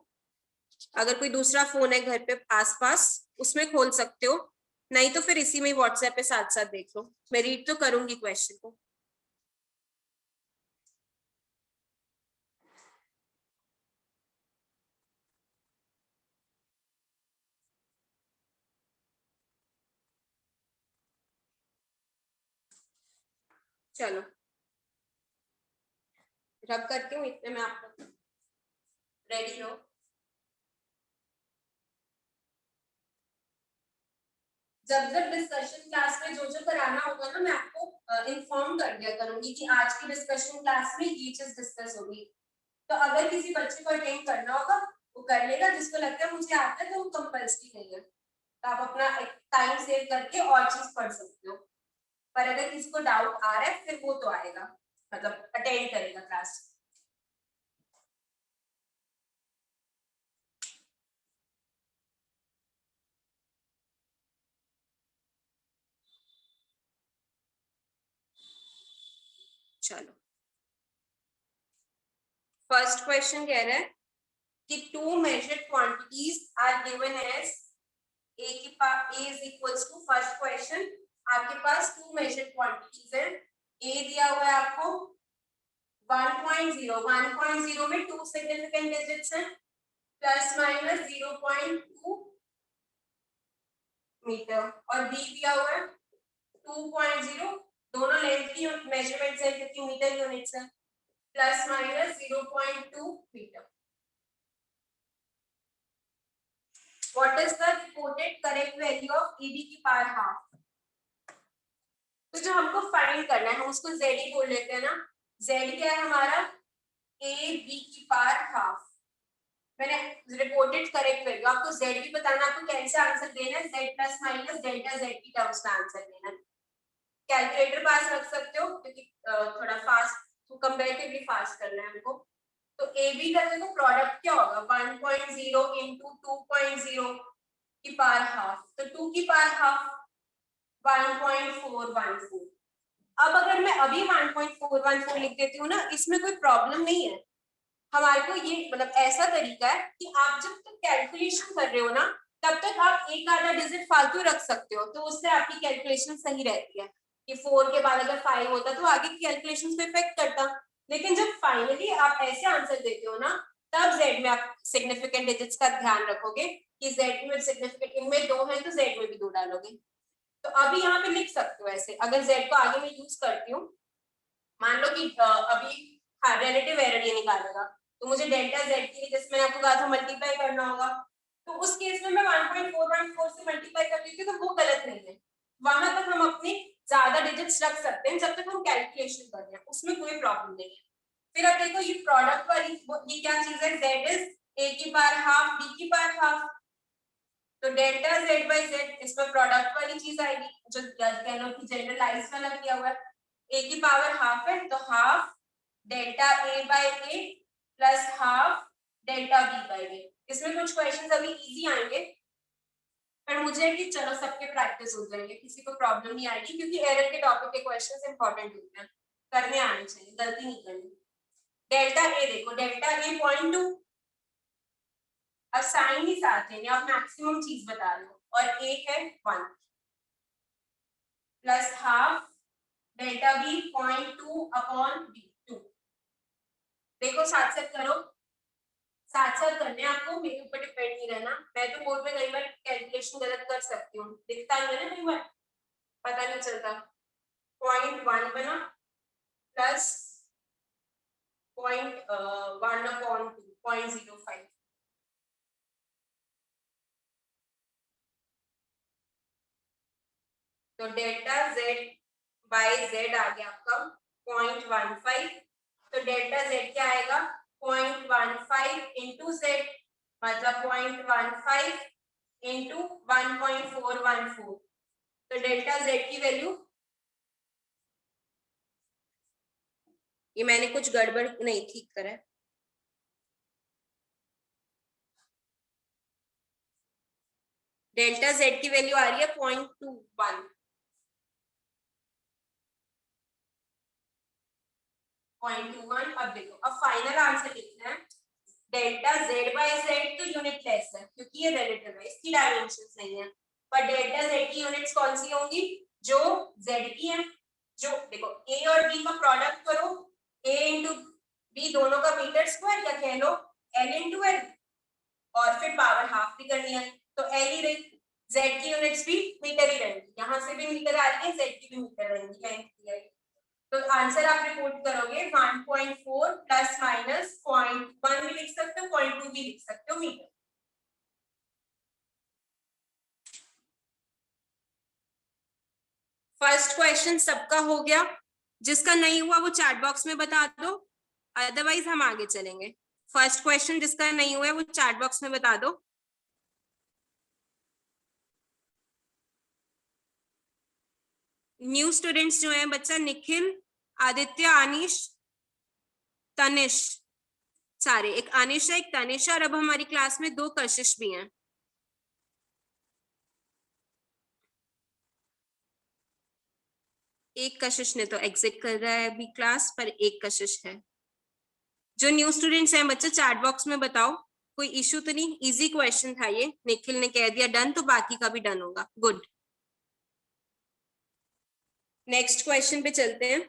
अगर कोई दूसरा फोन है घर पे आसपास उसमें खोल सकते हो, नहीं तो फिर इसी में व्हाट्सएप पे साथ साथ देख लो, मैं रीड तो करूंगी क्वेश्चन को। चलो रब करती हूँ, इतने में आप लोग रेडी रहो। जब जब डिस्कशन क्लास में जो जो कराना होगा ना मैं आपको इन्फॉर्म कर दिया करूंगी कि आज की डिस्कशन क्लास में ये चीज डिस्कस होगी। तो अगर किसी बच्चे को अटेंड करना होगा वो कर लेगा, जिसको लगता है मुझे आता है तो वो कंपल्सरी नहीं है, तो आप अपना टाइम सेव करके और चीज पढ़ सकते हो। पर अगर किसी को डाउट आ रहा है फिर वो तो आएगा, मतलब अटेंड करेगा क्लास। चलो फर्स्ट क्वेश्चन कह रहा है कि two measured quantities are given as a की power a is equals to, first question आपके पास टू मेजर्ड क्वांटिटीज है, a दिया हुआ है आपको 1.0, 1.0 में टू सिग्निफिकेंट डिजिट्स हैं, प्लस माइनस 0.2 मीटर, और b दिया हुआ है 2.0, दोनों लेंथ की मेजरमेंट्स है क्योंकि मीटर यूनिट्स है, plus minus 0.2 metre. What is the reported correct value of AB की पावर हाफ? तो जो हमको फाइंड करना है हम उसको Z ही बोल लेते हैं ना। Z क्या है हमारा? AB की पावर हाफ। मैंने रिपोर्टेड करेक्ट वैल्यू, आपको Z भी बताना, आपको कैसे आंसर देना है, Z plus minus delta Z की टर्म्स में आंसर देना है। कैलकुलेटर पास रख सकते हो क्योंकि थोड़ा फास्ट तो कंपैरेटिवली फास्ट करना है हमको। तो AB का देखो प्रोडक्ट क्या होगा, 1.0 into 2.0 की पावर हाफ, तो 2 की पावर हाफ 1.414। अब अगर मैं अभी 1.414 लिख देती हूँ ना, इसमें कोई प्रॉब्लम नहीं है। हमारे को ये मतलब ऐसा तरीका है कि आप जब तक कैलकुलेशन कर रहे हो ना तब तक आप एक आधा डिजिट फालतू रख सकते हो, तो उससे आपकी कैलकुलेशन सही रहती है। कि 4 के बाद अगर 5 होता तो आगे की कैलकुलेशन पे इफेक्ट करता। लेकिन जब फाइनली आप ऐसे आंसर देते हो ना, तब जेड में आप सिग्निफिकेंट डिजिट्स का ध्यान रखोगे कि जेड में सिग्निफिकेंट, इनमें 2 है तो जेड में भी 2 डालोगे। तो अभी यहाँ पे लिख सकते हो ऐसे, अगर जेड को आगे मैं यूज करती हूँ, मान लो कि अभी हाँ रिलेटिव एरर ये निकालेगा, तो मुझे डेल्टा जेड के लिए जैसे मैंने आपको कहा था मल्टीप्लाई करना होगा, तो उस केस में मैं 1.4 से मल्टीप्लाई कर देती हूँ, तो वो गलत नहीं है। वहां तक हम अपने ज्यादा डिजिट्स रख सकते हैं जब तक हम कैलकुलेशन कर रहे हैं, उसमें कोई प्रॉब्लम नहीं है। फिर अब देखो ये प्रोडक्ट वाली ये क्या चीज है, जेड इज ए की पावर हाफ बी की पावर हाफ, तो डेल्टा जेड बाई जेड इसमें प्रोडक्ट वाली चीज आएगी, जो कह लो कि जनरलाइज वाला किया हुआ है, ए की पावर हाफ है तो half delta A by A plus half delta B by A. इसमें कुछ क्वेश्चंस अभी इजी आएंगे, पर मुझे कि चलो सबके प्रैक्टिस हो जाएंगे, किसी को प्रॉब्लम नहीं आएगी, क्योंकि एरर के टॉपिक के क्वेश्चंस इंपॉर्टेंट होते हैं, करने आने चाहिए, गलती नहीं करनी। डेल्टा ए देखो, डेल्टा ए 0.2, अब साइन ही साथ लेंगे, आप मैक्सिमम चीज बता रहे हो, और ए है 1 plus half delta b 0.2 upon b 2। देखो साथ साथ करो, साथ साथ करने आपको, मेरे ऊपर डिपेंड नहीं रहना, मैं तो बोर्ड में कई बार कैलकुलेशन गलत कर सकती हूँ, दिखता नहीं है ना कई बार, पता नहीं चलता। 0.1 बना प्लस 0.1 अपॉन 2 0.05, तो डेल्टा जेड बाई जेड आ गया आपका 0.15, तो डेल्टा जेड क्या आएगा 0.15 इंटू जेड, मतलब 0.15 इंटू 1.414, तो डेल्टा जेड की वैल्यू, ये मैंने कुछ गड़बड़ नहीं ठीक करा है, डेल्टा जेड की वैल्यू आ रही है 0.21, 0.21। अब देखो, अब फाइनल आंसर लिखना है, डेल्टा जेड बाई जेड तो यूनिट लेस है क्योंकि ये रिलेटिव है, इसकी डायमेंशंस नहीं है, पर डेल्टा जेड की यूनिट्स कौन सी होंगी, जो जेड की है। जो देखो ए और बी का प्रोडक्ट करो, ए इंटू बी दोनों का मीटर स्क्वायर, या कह लो एल इंटू एल, और फिर पावर हाफ भी करनी है, तो एल ही रही, जेड की यूनिट्स भी मीटर ही रहेंगी, यहाँ से भी मीटर आ रही है, जेड की भी मीटर रहेंगी, लेंथ की है। तो आंसर आप रिपोर्ट करोगे 1.4 प्लस माइनस 0.1 भी लिख सकते हो, 0.2 भी लिख सकते हो मीटर। फर्स्ट क्वेश्चन सबका हो गया, जिसका नहीं हुआ वो चैट बॉक्स में बता दो, अदरवाइज हम आगे चलेंगे। फर्स्ट क्वेश्चन जिसका नहीं हुआ है वो चैट बॉक्स में बता दो। न्यू स्टूडेंट्स जो हैं बच्चा निखिल, आदित्य, अनिश, तनिष, सारे, एक अनिश है एक तनिष है, और अब हमारी क्लास में 2 कशिश भी हैं। एक कशिश ने तो एग्जिट कर रहा है अभी क्लास, पर एक कशिश है। जो न्यू स्टूडेंट्स हैं बच्चे चैट बॉक्स में बताओ, कोई इशू तो नहीं, इजी क्वेश्चन था ये, निखिल ने कह दिया डन, तो बाकी का भी डन होगा, गुड। नेक्स्ट क्वेश्चन पे चलते हैं।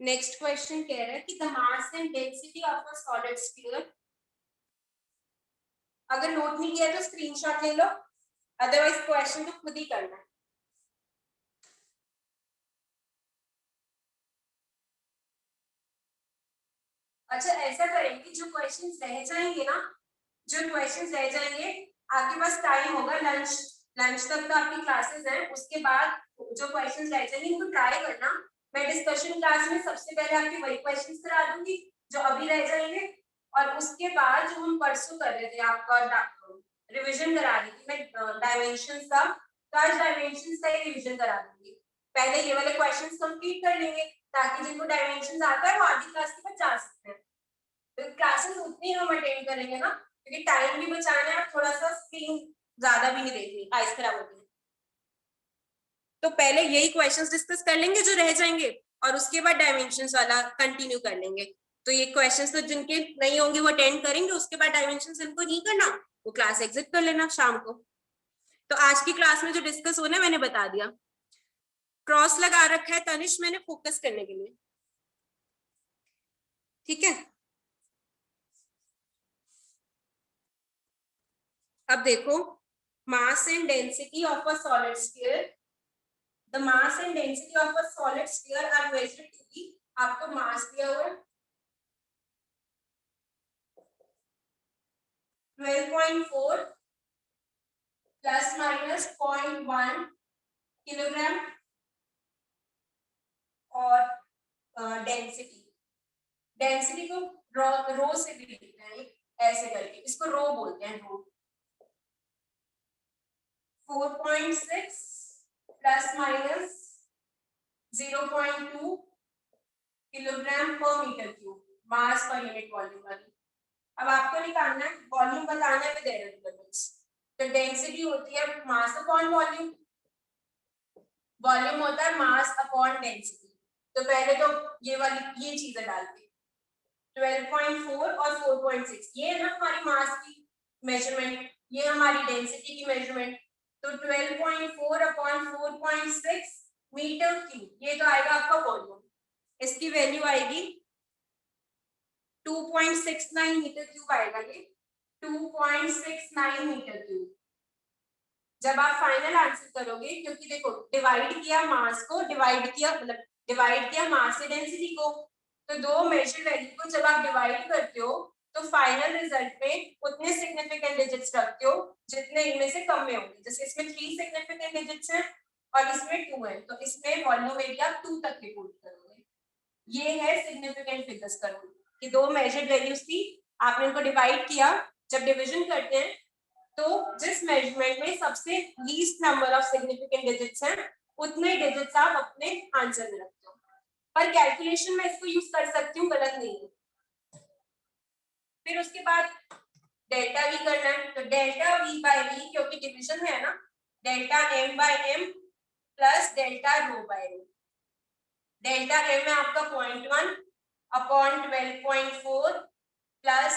नेक्स्ट क्वेश्चन कह रहा है कि the mass and density of a solid sphere, अगर नोट नहीं किया तो स्क्रीनशॉट ले लो, अदरवाइज क्वेश्चन तो खुद ही करना है। अच्छा ऐसा करेंगे, जो क्वेश्चंस रह जाएंगे ना, जो क्वेश्चंस रह जाएंगे, आपके पास टाइम होगा लंच, लंच तक तो आपकी क्लासेस हैं, उसके बाद जो क्वेश्चंस रह जाएंगे उनको ट्राई करना। मैं डिस्कशन क्लास में सबसे पहले आपके वही क्वेश्चंस करा दूंगी जो अभी रह जाएंगे, और उसके बाद जो हम परसों कर रहे थे आपका रिविजन करा रही थी मैं डायमेंशंस का, तो आज डायमेंशंस का ही रिविजन करा दूंगी। पहले ये वाले क्वेश्चंस कंप्लीट कर लेंगे, ताकि जिनको डायमेंशंस आता है वो आगे क्लास के बाद जा सकते हैं। तो क्लासेस उतनी हम अटेंड करेंगे ना, क्योंकि टाइम भी बचाना है, थोड़ा सा स्क्रीन ज्यादा भी नहीं देखनी, आइस खराब होती है। तो पहले यही क्वेश्चंस डिस्कस कर लेंगे जो रह जाएंगे, और उसके बाद डायमेंशंस वाला कंटिन्यू कर लेंगे। तो ये क्वेश्चंस तो जिनके नहीं होंगे वो अटेंड करेंगे, उसके बाद डायमेंशंस इनको नहीं करना, वो क्लास एग्जिट कर लेना शाम को। तो आज की क्लास में जो डिस्कस होना है मैंने बता दिया। क्रॉस लगा रखा है तनिष मैंने फोकस करने के लिए, ठीक है। अब देखो, mass and density of a solid sphere, the mass and density of a solid sphere are measured to be, आपको मास दिया हुआ है 12.4 प्लस माइनस 0.1 किलोग्राम, और डेंसिटी, डेंसिटी को रो से भी लिखते हैं ऐसे करके, इसको रो बोलते हैं, रो। 4.6 प्लस माइनस 0.2 किलोग्राम पर मीटर क्यूब, मास पर यूनिट वॉल्यूम वाली। अब आपको निकालना है वॉल्यूम, बताना है विद एरर इंटरवल्स। तो डेंसिटी होती है मास अपॉन वॉल्यूम, वॉल्यूम होता है मास अपॉन डेंसिटी। तो पहले तो ये चीजें डालते 12.4 और 4.6, ये है ना हमारी मास की मेजरमेंट, ये हमारी डेंसिटी की मेजरमेंट। तो 12.4 अपॉन 4.6 मीटर क्यूब, ये तो आएगा आपका वॉल्यूम, इसकी वैल्यू आएगी 2.69 मीटर क्यूब आएगा, ये 2.69 मीटर क्यूब। जब आप फाइनल आंसर करोगे, क्योंकि देखो डिवाइड किया मास को, डिवाइड किया मतलब डिवाइड किया मास से डेंसिटी को, तो दो मेजर वैल्यू को जब आप डिवाइड करते हो तो फाइनल रिजल्ट में उतने सिग्निफिकेंट डिजिट्स रखते हो जितने इनमें से कम में होंगे। जैसे इसमें 3 सिग्निफिकेंट डिजिट्स हैं और इसमें 2 है, तो इसमें वॉल्यूम एरिया 2 तक के पुट करोगे। ये है सिग्निफिकेंट फिगर्स का रूल, कि दो मेजर्ड वैल्यूज थी, आपने उनको डिवाइड किया, जब डिवीजन करते हैं तो जिस मेजरमेंट में सबसे least number of significant digits हैं उतने डिजिट्स आप अपने आंसर में रखते हो। पर कैलकुलेशन में इसको यूज कर सकती हूँ, गलत नहीं है। फिर उसके बाद डेल्टा वी करना है, तो डेल्टा वी बाय वी, क्योंकि डिवीजन में है ना, delta m by m plus delta rho by rho. Delta m है आपका 0.1 अपॉन 12.4 प्लस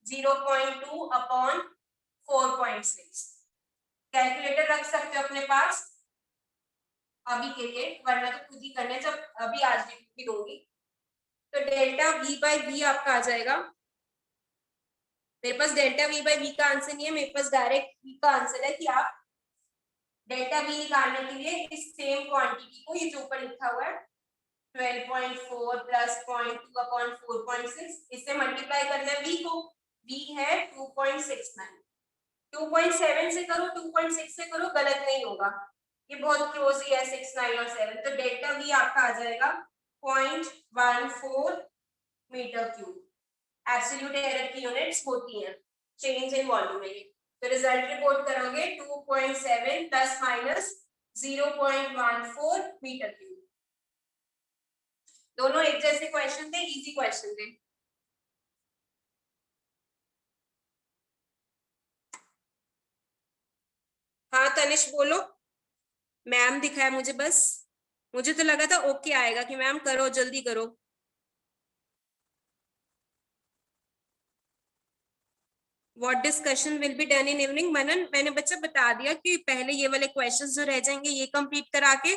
0.2 अपॉन 4.6। कैलकुलेटर रख सकते हो अपने पास अभी के लिए, वरना तो खुद ही करना है, जब अभी आज भी दूंगी। तो डेल्टा वी बाय वी आपका आ जाएगा, मेरे पास डेल्टा वी बाय वी का आंसर नहीं है, मेरे पास डायरेक्ट वी का आंसर है कि आप डेल्टा वी निकालने के लिए इस सेम क्वांटिटी को, ये जो ऊपर लिखा हुआ है 12.4 प्लस 0.2 अपॉन 4.6, इससे मल्टीप्लाई करना है वी को, वी है 2.69। 2.7 से करो, 2.6 से करो, गलत नहीं होगा, ये बहुत क्लोज ही है 6, 9 और 7। तो डेल्टा वी आपका आ जाएगा 0.14 मीटर क्यूब। एब्सोल्यूट एरर की यूनिट्स होती हैं चेंज इन वॉल्यूम में। तो रिजल्ट रिपोर्ट करोगे 2.7 प्लस माइनस 0.14 मीटर क्यूब। दोनों एक जैसे क्वेश्चन थे, इजी क्वेश्चन थे। हाँ तनिष बोलो, मैम दिखाया मुझे, बस मुझे तो लगा था ओके आएगा कि मैम करो जल्दी करो। What discussion will be done in evening, Manan मैंने बच्चा बता दिया कि पहले ये वाले क्वेश्चंस जो रह जाएंगे ये कंप्लीट करा के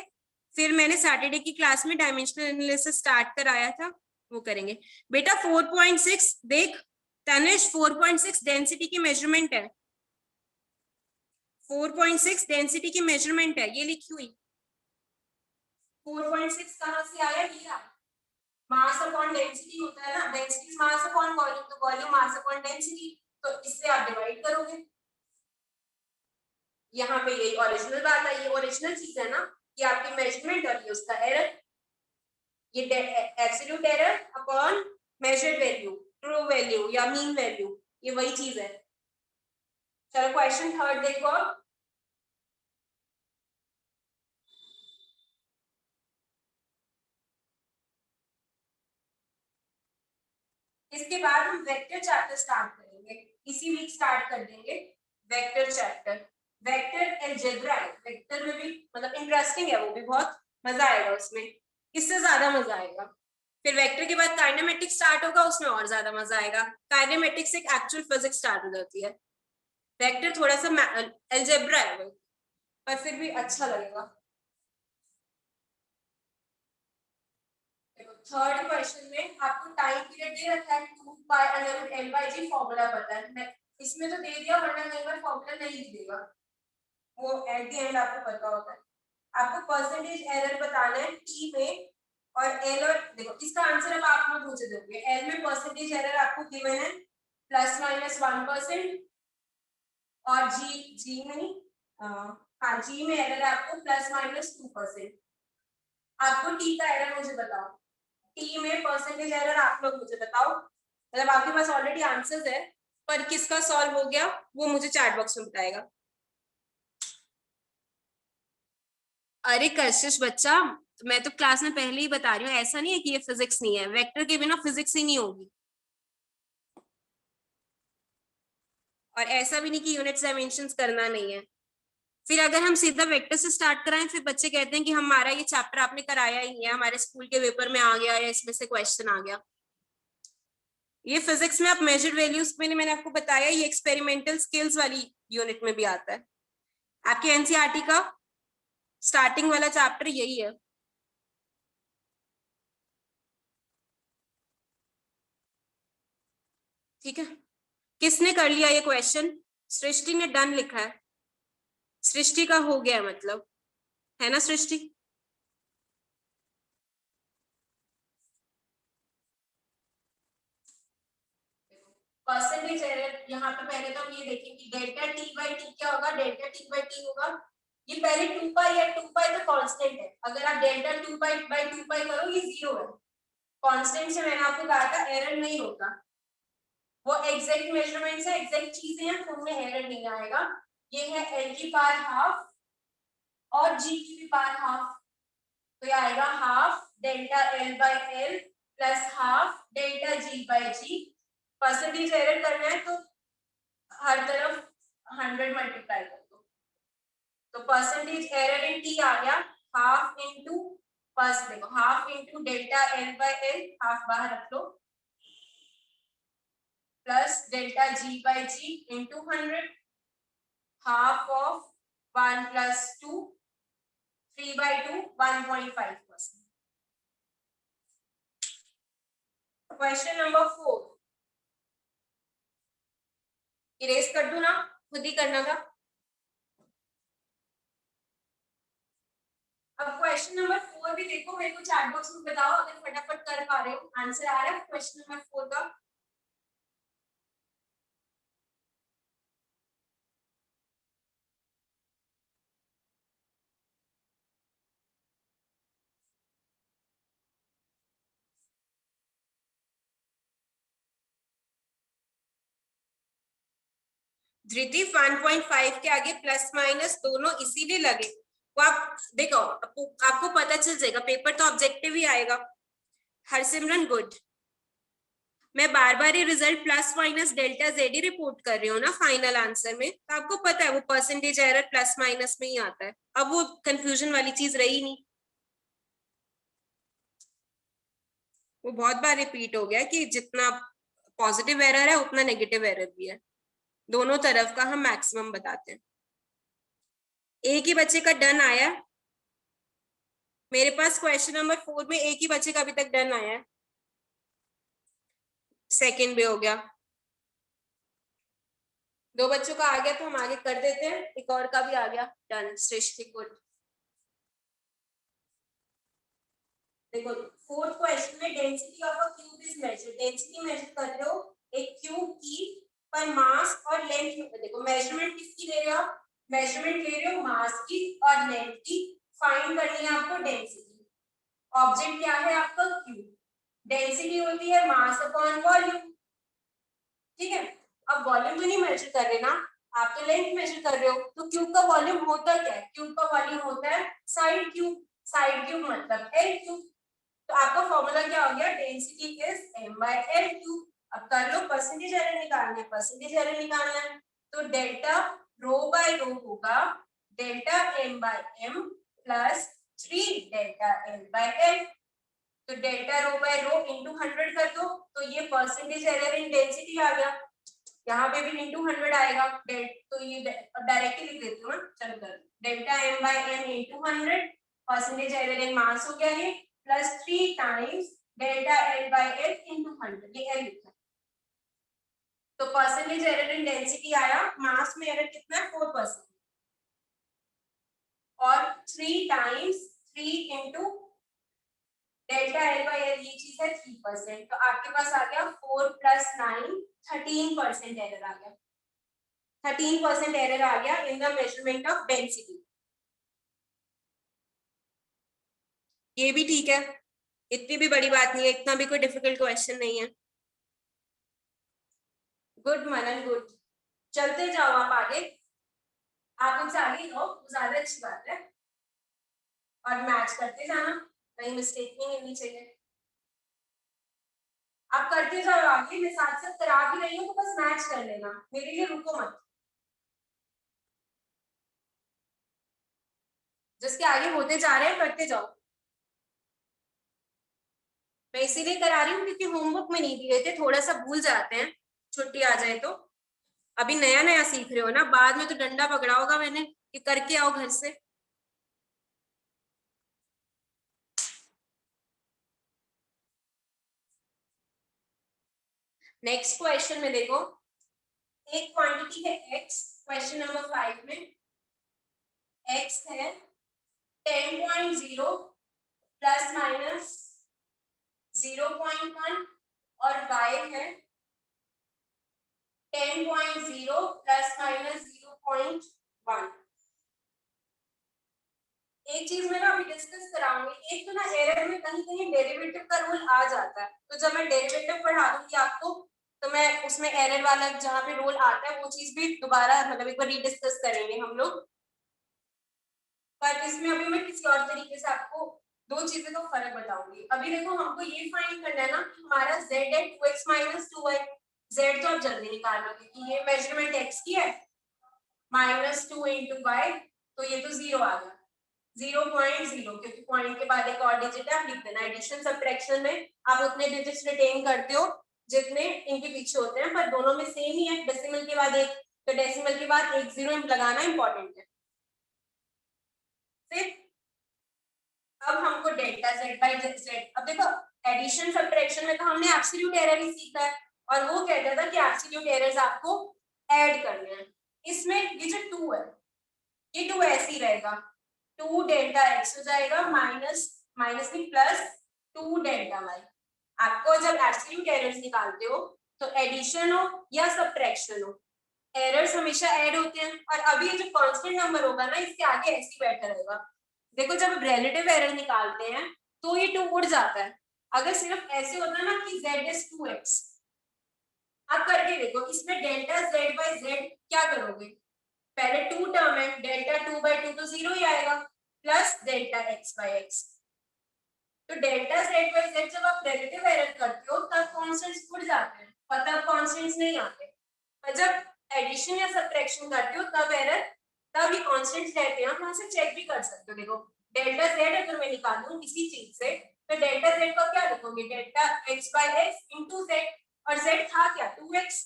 फिर मैंने सैटरडे की क्लास में डायमेंशनल एनालिसिस स्टार्ट कराया था, वो करेंगे। बेटा 4.6 देख तनिष, 4.6 डेंसिटी की मेजरमेंट है, 4.6 डेंसिटी की मेजरमेंट है, ये लिखी हुई। 4.6 कहां से आया, ये मास अपॉन डेंसिटी होता है ना, डेंसिटी मास अपॉन वॉल्यूम, तो वॉल्यूम मास अपॉन डेंसिटी, तो इससे आप डिवाइड करोगे। यहाँ पे ये ओरिजिनल बात है, ये ओरिजिनल चीज है ना कि आपकी मेजरमेंट और ये उसका एरर, ये absolute error upon measured value, true value या मीन वैल्यू, ये वही चीज है। चलो क्वेश्चन थर्ड देखो। इसके बाद हम वेक्टर चैप्टर स्टार्ट करेंगे, इसी वीक स्टार्ट कर देंगे वेक्टर चैप्टर। वेक्टर अलजेब्रा है, वेक्टर में भी मतलब इंटरेस्टिंग है, वो भी बहुत मजा आएगा उसमें, इससे ज्यादा मजा आएगा। फिर वेक्टर के बाद काइनेमेटिक्स स्टार्ट होगा, उसमें और ज्यादा मजा आएगा। काइनेमेटिक्स एक एक्चुअल फिजिक्स स्टार्ट हो जाती है, वेक्टर थोड़ा सा अलजेब्रा है, पर फिर भी अच्छा लगेगा। थर्ड क्वेश्चन में आपको टाइम पीरियड दे रखा है 2 pi under root l by g, formula पता है, मैं इसमें तो दे दिया, वरना कई बार फॉर्मूला नहीं भी देगा, वो एट द एंड आपको पता होता है। आपको परसेंटेज एरर बताना है t में, और l, और देखो इसका आंसर अब आप लोग मुझे दोगे। l में परसेंटेज एरर आपको गिवन है ±1%, और g में हाँ g में एरर आपको ±2%। आपको t का एरर मुझे बताओ, टी में परसेंटेज एरर आप लोग मुझे बताओ, मतलब आपके पास ऑलरेडी आंसर्स है, पर किसका सॉल्व हो गया वो मुझे चैट बॉक्स में बताएगा। अरे कशिश बच्चा, मैं तो क्लास में पहले ही बता रही हूँ, ऐसा नहीं है कि ये फिजिक्स नहीं है, वेक्टर के बिना फिजिक्स ही नहीं होगी। और ऐसा भी नहीं कि यूनिट डायमेंशंस करना नहीं है। फिर अगर हम सीधा वेक्टर से स्टार्ट कराएं, फिर बच्चे कहते हैं कि हमारा ये चैप्टर आपने कराया ही नहीं है, हमारे स्कूल के पेपर में आ गया या इसमें से क्वेश्चन आ गया। ये फिजिक्स में आप मेजर्ड वैल्यूज में, मैंने आपको बताया, ये एक्सपेरिमेंटल स्किल्स वाली यूनिट में भी आता है। आपके एनसीईआरटी का स्टार्टिंग वाला चैप्टर यही है। ठीक है, किसने कर लिया ये क्वेश्चन? सृष्टि ने डन लिखा है, सृष्टि का हो गया मतलब, है ना सृष्टि? परसेंटेज एरर यहाँ पे पहले तो हम ये देखेंगे डेल्टा टी बाई टी क्या होगा, डेल्टा टी बाई टी होगा, ये पहले 2 पाई है, 2 पाई तो कांस्टेंट है, अगर आप डेल्टा 2 पाई बाई 2 पाई करो ये 0 है, कांस्टेंट से मैंने आपको कहा था एरर नहीं होता, वो एग्जैक्ट मेजरमेंट से एग्जैक्ट चीजें हैं तो उनमें एरर नहीं आएगा। ये है एल की पावर हाफ और जी की भी पावर हाफ, तो ये आएगा half delta L by l plus half delta g by g. Percentage error करना है तो हर तरफ 100 मल्टीप्लाई कर दो, तो परसेंटेज एरर इन टी आ गया हाफ इंटू, फर्स्ट देखो half into delta L by L, half बाहर रख लो, plus delta g by g into 100, half of 1 plus 2, 3/2 1.5%। Question number 4 erase कर दूं ना, खुद ही करना था। अब क्वेश्चन नंबर 4 भी देखो, मेरे को चैट बॉक्स में बताओ अगर फटाफट कर पा रहे हो, आंसर आ रहा है क्वेश्चन नंबर 4 का। धृति 1.5 के आगे प्लस माइनस दोनों इसीलिए लगे, वो आप देखो आपको पता चल जाएगा, पेपर तो ऑब्जेक्टिव ही आएगा। हरसिमरन गुड, मैं बार बार ये result plus minus delta Z ही रिपोर्ट कर रही हूँ ना फाइनल आंसर में, तो आपको पता है वो परसेंटेज एरर प्लस माइनस में ही आता है, अब वो कंफ्यूजन वाली चीज रही नहीं। वो बहुत बार रिपीट हो गया कि जितना पॉजिटिव एरर है उतना नेगेटिव एरर भी है, दोनों तरफ का हम मैक्सिमम बताते हैं। एक ही बच्चे का डन आया, मेरे पास क्वेश्चन नंबर 4 में एक ही बच्चे का अभी तक डन आया है, सेकंड भी हो गया, 2 बच्चों का आ गया तो हम आगे कर देते हैं, एक और का भी आ गया डन, सृष्टि गुड। देखो फोर्थ क्वेश्चन में density of a cube is measured, density measure कर रहे हो एक क्यूब की, पर मास और लेंथ, देखो मेजरमेंट किसकी ले रहे हो आप, मेजरमेंट ले रहे हो मास की और लेंथ की, फाइंड करनी है आपको डेंसिटी। ऑब्जेक्ट क्या है आपका क्यूब, डेंसिटी होती है मास अपॉन वॉल्यूम, ठीक है। अब वॉल्यूम तो नहीं मेजर कर रहे ना, आप तो लेंथ मेजर कर रहे हो, तो क्यूब का वॉल्यूम होता क्या है, क्यूब का वॉल्यूम होता है साइड क्यूब, साइड क्यूब मतलब एल क्यूब, तो आपका फॉर्मूला क्या हो गया, डेंसिटी इज m/l²। अब कर लो परसेंटेज एरर निकालना है, परसेंटेज एरर निकालना है, तो डेल्टा रो बाय रो होगा delta m/m plus 3 delta l/l, तो delta rho by rho into 100 कर दो, तो ये परसेंटेज एरर इन डेंसिटी आ गया। यहाँ पे भी इंटू 100 आएगा, तो ये डायरेक्टली लिख देती हूँ ना, चलो delta m by n into 100, percentage error in mass हो गया ये, plus 3 times delta l by l into 100, ये l लिखा है। तो परसेंटेज एरर इन डेंसिटी आया, मास में एरर कितना है 4%, और 3 times 3 into delta l by l ये चीज है 3%, तो आपके पास आ गया 4 + 9 13% एरर आ गया, 13% एरर आ गया in the measurement of density. ये भी ठीक है, इतनी भी बड़ी बात नहीं है, इतना भी कोई डिफिकल्ट क्वेश्चन नहीं है। गुड मनन, गुड। चलते जाओ आप आगे, आप हमसे आगे जाओ, ज्यादा अच्छी बात है, और मैच करते जाना, कहीं मिस्टेक नहीं होनी चाहिए। आप करते जाओ आगे, मैं साथ साथ करा भी रही हूँ, तो बस मैच कर लेना, मेरे लिए रुको मत। जिसके आगे होते जा रहे हैं करते जाओ। मैं इसीलिए करा रही हूँ क्योंकि होमवर्क में नहीं दिए थे, थोड़ा सा भूल जाते हैं, छुट्टी आ जाए तो। अभी नया नया सीख रहे हो ना, बाद में तो डंडा पकड़ा होगा मैंने कि करके आओ घर से। नेक्स्ट क्वेश्चन में देखो, एक क्वांटिटी है x, क्वेश्चन नंबर 5 में x है 10.0 प्लस माइनस 0.1 और y है 10.0 प्लस माइनस 0.1। एक चीज मैं ना अभी डिस्कस कराऊंगी, एक तो ना एरर में कहीं कहीं डेरिवेटिव का रूल आ जाता है, तो जब मैं डेरिवेटिव पढ़ा दूंगी आपको, तो मैं उसमें एरर वाला जहां पे रूल आता है वो चीज भी दोबारा मतलब एक बार रीडिस्कस करेंगे हम लोग। पर इसमें अभी मैं किसी और तरीके से आपको दो चीजें का फर्क बताऊंगी। अभी देखो हमको ये फाइंड करना है ना कि हमारा z है 2x माइनस 2y, z तो आप जल्दी निकाल लोगे कि ये मेजरमेंट x की है, माइनस 2 इंटू वाई, तो ये तो 0 आ गया, 0.0, क्योंकि पॉइंट के बाद एक और डिजिट है, आप लिख देना। एडिशन सब्ट्रैक्शन में आप उतने डिजिट्स रिटेन करते हो जितने इनके पीछे होते हैं, पर दोनों में सेम ही है, डेसिमल के बाद एक, तो डेसिमल के बाद एक 0 लगाना इंपॉर्टेंट है। फिर अब हमको डेल्टा z बाई z, अब देखो एडिशन सब्ट्रैक्शन में तो हमने एब्सोल्यूट एरर ही सीखा है, और वो कहता था कि एब्सोल्यूट एरर्स आपको ऐड करने हैं। इसमें ये जो 2 है, ये 2 ऐसे ही रहेगा, 2 डेल्टा x हो जाएगा माइनस माइनस में प्लस 2 डेल्टा y। आपको जब एब्सोल्यूट एरर्स निकालते हो तो एडिशन हो या सब्ट्रैक्शन हो, एरर्स हमेशा ऐड होते हैं, और अभी ये जो कांस्टेंट नंबर होगा ना इसके आगे ऐसे ही बैठा रहेगा। देखो जब रिलेटिव एरर निकालते हैं तो ये 2 उड़ जाता है, अगर सिर्फ ऐसे होता ना कि z is 2x, आप करके देखो इसमें डेल्टा z बाई z क्या करोगे, पहले 2 टर्म है, डेल्टा 2 बाई 2 तो 0 ही आएगा, plus delta x by x, तो डेल्टा z बाई z जब आप रिलेटिव एरर करते हो तब कांस्टेंट्स उड़ जाते हैं, और तब कांस्टेंट्स नहीं आते, पर जब एडिशन या सब्ट्रैक्शन करते हो तब एरर, तब ये कांस्टेंट्स रहते हैं, आप वहां से चेक भी कर सकते हो। देखो डेल्टा z अगर मैं निकालूं किसी चीज से, तो डेल्टा z को क्या लिखोगे, delta x by x into z, और z था क्या 2x,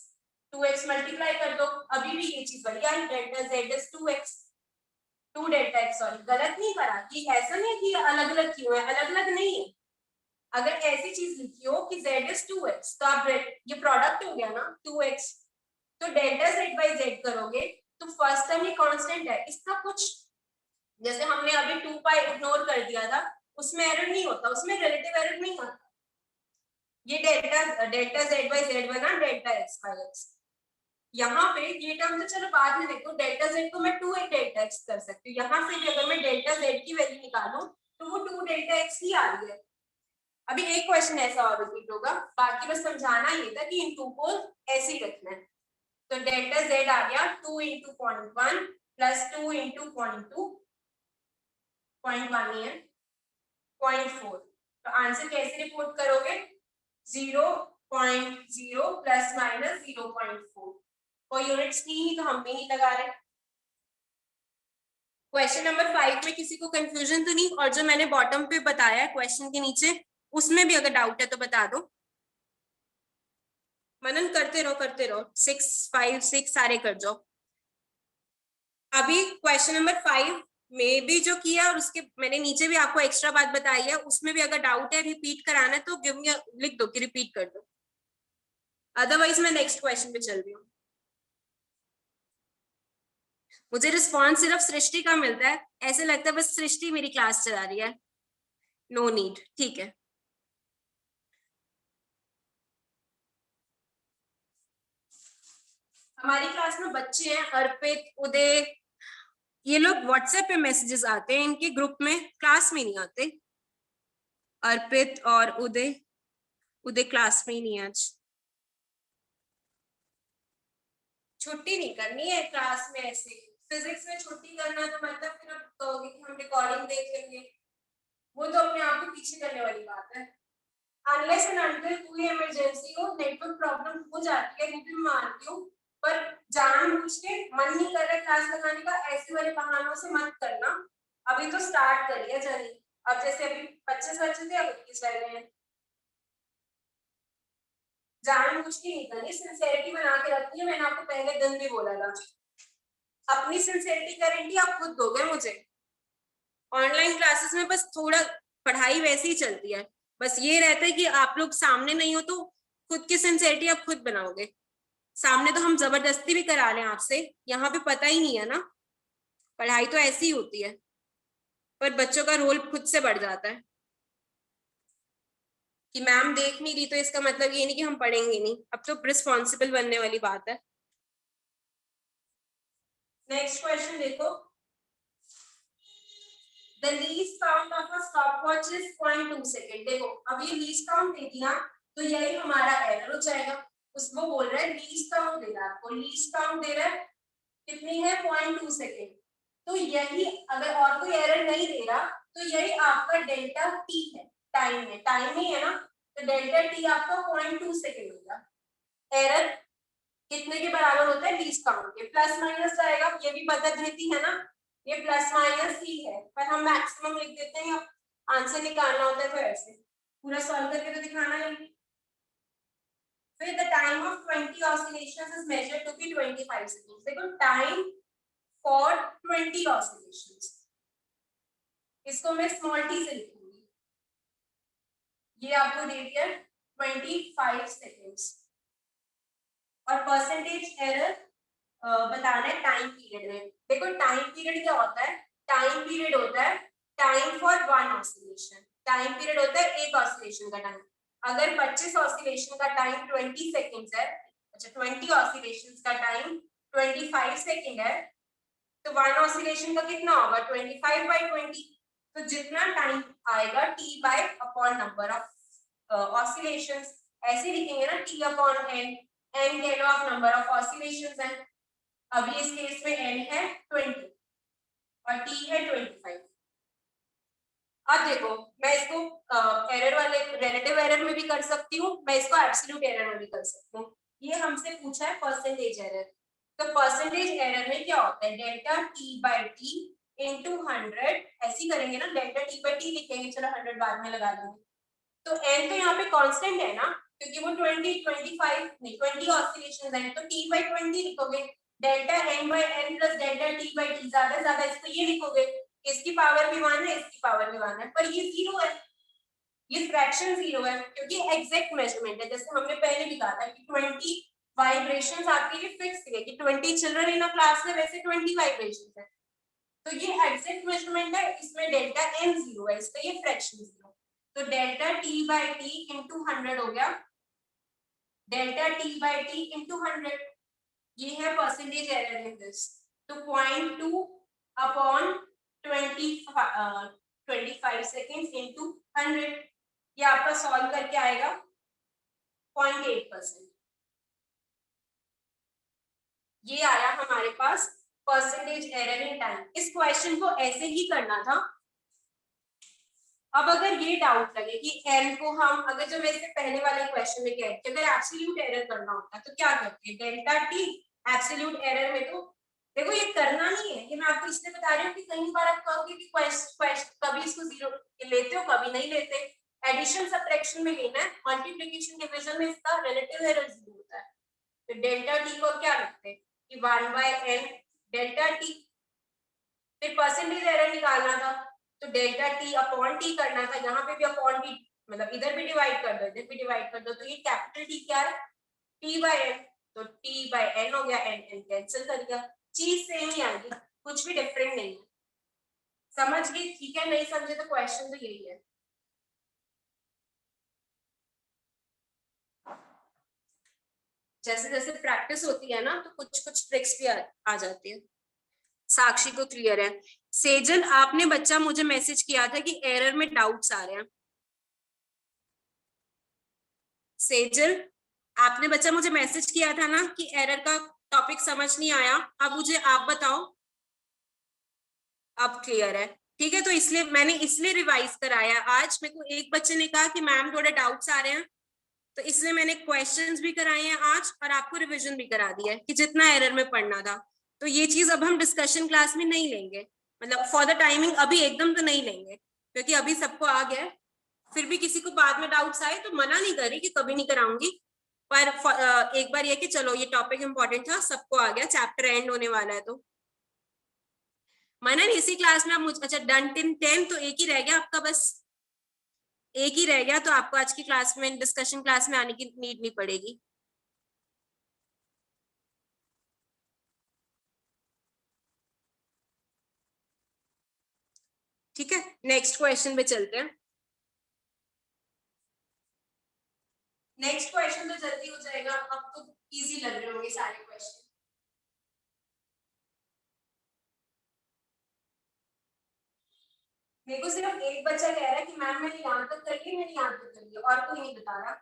2x मल्टीप्लाई कर दो, अभी भी ये चीज बढ़िया है, delta z is 2x, 2 delta x, sorry गलत नहीं करा कि ऐसा नहीं कि अलग अलग क्यों है, अलग अलग नहीं है, अगर ऐसी चीज लिखी हो कि z इज 2x, तो आप ये प्रोडक्ट हो गया ना 2x, तो डेल्टा z बाई z करोगे तो फर्स्ट टर्म ये कांस्टेंट है, इसका कुछ जैसे हमने अभी 2 पाई इग्नोर कर दिया था, उसमें एरर नहीं होता, उसमें रिलेटिव एरर नहीं आता, ये delta delta z by z बना डेल्टा x बाई x। यहाँ पे ये टर्म तो चलो बाद में देखो, डेल्टा z को मैं 2 डेल्टा x कर सकती हूँ, यहाँ से भी अगर मैं डेल्टा z की वैल्यू निकालूं तो वो 2 डेल्टा x ही आ रही है। अभी एक क्वेश्चन ऐसा और रिपीट होगा, बाकी बस समझाना ये था कि इन 2 को ऐसे ही रखना है, तो डेल्टा z आ गया 2 इंटू 0.1 प्लस 2 इंटू 0.2, 0.1 ही है 0.4, तो आंसर कैसे रिपोर्ट करोगे, 0.0 प्लस माइनस 0.4, कोई यूनिट्स नहीं तो हम भी नहीं लगा रहे। क्वेश्चन नंबर 5 में किसी को कंफ्यूजन तो नहीं, और जो मैंने बॉटम पे बताया है क्वेश्चन के नीचे, उसमें भी अगर डाउट है तो बता दो। मनन करते रहो 6 5 6 सारे कर जाओ। अभी क्वेश्चन नंबर 5 में भी जो किया और उसके मैंने नीचे भी आपको एक्स्ट्रा बात बताई है, उसमें भी अगर डाउट है रिपीट कराना है तो गिव मी लिख दो कि रिपीट कर दो, अदरवाइज मैं नेक्स्ट क्वेश्चन पे चल रही हूँ। मुझे रिस्पॉन्स सिर्फ सृष्टि का मिलता है, ऐसे लगता है बस सृष्टि मेरी क्लास चला रही है। नो नीड, ठीक है। हमारी क्लास में बच्चे हैं अर्पित, उदय, ये लोग व्हाट्सएप पे मैसेजेस आते हैं इनके ग्रुप में, क्लास में नहीं आते। अर्पित और उदय, उदय क्लास में ही नहीं है आज। छुट्टी नहीं करनी है क्लास में, ऐसे फिजिक्स में छुट्टी करना तो मतलब फिर आप कहोगे कि हम रिकॉर्डिंग देख लेंगे, वो तो अपने आप को पीछे करने वाली बात है। अनलेस एंड अनटिल कोई इमरजेंसी हो, नेटवर्क प्रॉब्लम हो जाती है, वो भी मानती हूँ, पर जानबूझ के मन नहीं कर रहा क्लास लगाने का, ऐसे वाले बहानों से मत करना। अभी तो स्टार्ट करिए जर्नी, अब जैसे अभी 25 बच्चे थे, अब 21 रह गए हैं। जानबूझ के नहीं करनी, सिंसेरिटी बना के रखनी है, मैंने आपको पहले दिन भी बोला था। अपनी सिंसेरिटी गारंटी आप खुद दोगे मुझे। ऑनलाइन क्लासेस में बस थोड़ा पढ़ाई वैसे ही चलती है, बस ये रहता है कि आप लोग सामने नहीं हो तो खुद की सिंसेरिटी आप खुद बनाओगे। सामने तो हम जबरदस्ती भी करा लें आपसे, यहाँ पे पता ही नहीं है ना, पढ़ाई तो ऐसी ही होती है, पर बच्चों का रोल खुद से बढ़ जाता है कि मैम देख नहीं रही तो इसका मतलब ये नहीं कि हम पढ़ेंगे नहीं, अब तो रिस्पॉन्सिबल बनने वाली बात है। नेक्स्ट क्वेश्चन देखो, the least count of a stopwatch is 0.2 second. देखो अब ये लीस्ट काउंट दे दिया तो यही हमारा एरर हो जाएगा। उसको बोल रहा है लीस्ट काउंट दे रहा है आपको, लीस्ट काउंट दे रहा है कितनी है 0.2 सेकेंड, तो यही अगर और कोई एरर नहीं दे रहा तो यही आपका डेल्टा टी है, टाइम है, टाइम ही है ना, तो डेल्टा टी आपका 0.2 सेकेंड होगा। एरर कितने के बराबर होता है, लीस्ट काउंट के, प्लस माइनस जाएगा, ये भी पता देती है ना, ये प्लस माइनस ही है, पर हम मैक्सिमम लिख देते हैं, आंसर निकालना होता है तो ऐसे पूरा सॉल्व करके तो दिखाना नहीं। फिर the time of 20 oscillations is measured to be 25 seconds। देखो टाइम फॉर 20 oscillations, इसको मैं स्मॉल टी से लिखूंगी, ये आपको दे दिया 25 सेकेंड्स, और परसेंटेज एरर बताना है टाइम पीरियड में। देखो टाइम पीरियड क्या होता है, टाइम पीरियड होता है time for one oscillation, time period होता है एक ऑसिलेशन का टाइम। अगर 25 ऑसिलेशन का टाइम 20 सेकेंड्स है, अच्छा 20 ऑसिलेशन का टाइम 25 सेकेंड है, तो वन ऑसिलेशन का कितना होगा 25/20, तो जितना टाइम आएगा t by upon number of oscillations, ऐसे लिखेंगे ना, टी अपॉन एन, एन कह लो आप नंबर ऑफ ऑसिलेशंस है, अभी इस केस में n है 20 और t है 25। अब देखो मैं इसको एरर वाले रिलेटिव एरर में भी कर सकती हूँ, मैं इसको एब्सोल्यूट एरर में भी कर सकती हूँ। ये हमसे पूछा है परसेंटेज एरर, तो परसेंटेज एरर में क्या होता है, delta t by t into 100, ऐसी करेंगे ना, डेल्टा t बाय टी लिखेंगे, चलो 100 बाद में लगा देंगे, तो n तो यहाँ पे कांस्टेंट है ना, क्योंकि वो 20 25 नहीं 20 ऑसिलेशंस हैं, तो t बाय 20 लिखोगे, delta n by n plus delta t by t, ज्यादा इसको ये लिखोगे, इसकी पावर भी 1 है, इसकी पावर भी 1 है, पर ये जीरो है, ये फ्रैक्शन जीरो है, क्योंकि एग्जैक्ट मेजरमेंट है, जैसे हमने पहले भी कहा था कि 20 वाइब्रेशंस आपके लिए फिक्स है कि 20 चिल्ड्रन इन अ क्लास में, वैसे 20 वाइब्रेशंस है, तो ये एग्जैक्ट मेजरमेंट है, इसमें डेल्टा n जीरो है, इसका ये फ्रैक्शन जीरो, तो delta t by t into 100 हो गया, delta t by t into 100, ये है परसेंटेज एरर इन दिस, तो 0.2 अपॉन 25 सेकेंड्स इंटू 100, ये आपका सॉल्व करके आएगा 0.8%, ये आया हमारे पास परसेंटेज एरर इन टाइम। इस क्वेश्चन को ऐसे ही करना था। अब अगर ये डाउट लगे कि n को हम, अगर जो वैसे पहले वाले क्वेश्चन में कह कि अगर एब्सोल्यूट एरर करना होता है तो क्या करते हैं, डेल्टा टी, एब्सोल्यूट एरर में तो देखो ये करना नहीं है, ये मैं आपको इसलिए बता रही हूँ कि कई बार आप कहोगे कि कभी इसको जीरो लेते हो कभी नहीं लेते, एडिशन सब्ट्रैक्शन में लेना है, मल्टीप्लिकेशन डिवीजन में इसका रिलेटिव एरर जीरो होता तो डेल्टा टी को क्या लिखते हैं कि 1/n डेल्टा टी, फिर परसेंटेज एरर निकालना था तो डेल्टा टी अपॉन टी करना था, यहाँ पे भी अपॉन टी, मतलब इधर भी डिवाइड कर दो इधर भी डिवाइड कर दो, तो ये कैपिटल टी क्या है t/n, तो t/n हो गया, n n कैंसिल कर दिया, चीज सेम ही आएगी, कुछ भी डिफरेंट नहीं है। समझ गए? ठीक है, नहीं समझे तो क्वेश्चन तो यही है। जैसे जैसे प्रैक्टिस होती है ना तो कुछ कुछ ट्रिक्स भी आ जाती है। साक्षी को क्लियर है। सेजल, आपने बच्चा मुझे मैसेज किया था कि एरर में डाउट्स आ रहे हैं। सेजल, आपने बच्चा मुझे मैसेज किया था ना कि एरर का टॉपिक समझ नहीं आया, अब मुझे आप बताओ। अब क्लियर है? ठीक है, तो इसलिए मैंने इसलिए रिवाइज कराया आज। मेरे को एक बच्चे ने कहा कि मैम थोड़े डाउट्स आ रहे हैं, तो इसलिए मैंने क्वेश्चंस भी कराए हैं आज और आपको रिवीजन भी करा दिया है कि जितना एरर में पढ़ना था। तो ये चीज अब हम डिस्कशन क्लास में नहीं लेंगे, मतलब फॉर द टाइमिंग अभी एकदम तो नहीं लेंगे, क्योंकि अभी सबको आ गया है। फिर भी किसी को बाद में डाउट्स आए तो मना नहीं करी कि कभी नहीं कराऊंगी, पर एक बार ये कि चलो ये टॉपिक इंपॉर्टेंट था, सबको आ गया, चैप्टर एंड होने वाला है। तो मनन इसी क्लास में आप मुझे, अच्छा डन टिल 10 तो एक ही रह गया आपका, बस एक ही रह गया, तो आपको आज की क्लास में डिस्कशन क्लास में आने की नीड नहीं पड़ेगी। ठीक है, नेक्स्ट क्वेश्चन पे चलते हैं। नेक्स्ट क्वेश्चन तो जल्दी हो जाएगा, अब तो इजी लग रहे होंगे सारे क्वेश्चन। मेरे को सिर्फ एक बच्चा कह रहा है कि मैम मैंने यहाँ तक कर लिया, मैंने यहाँ तक कर लिया, और कोई नहीं बता रहा।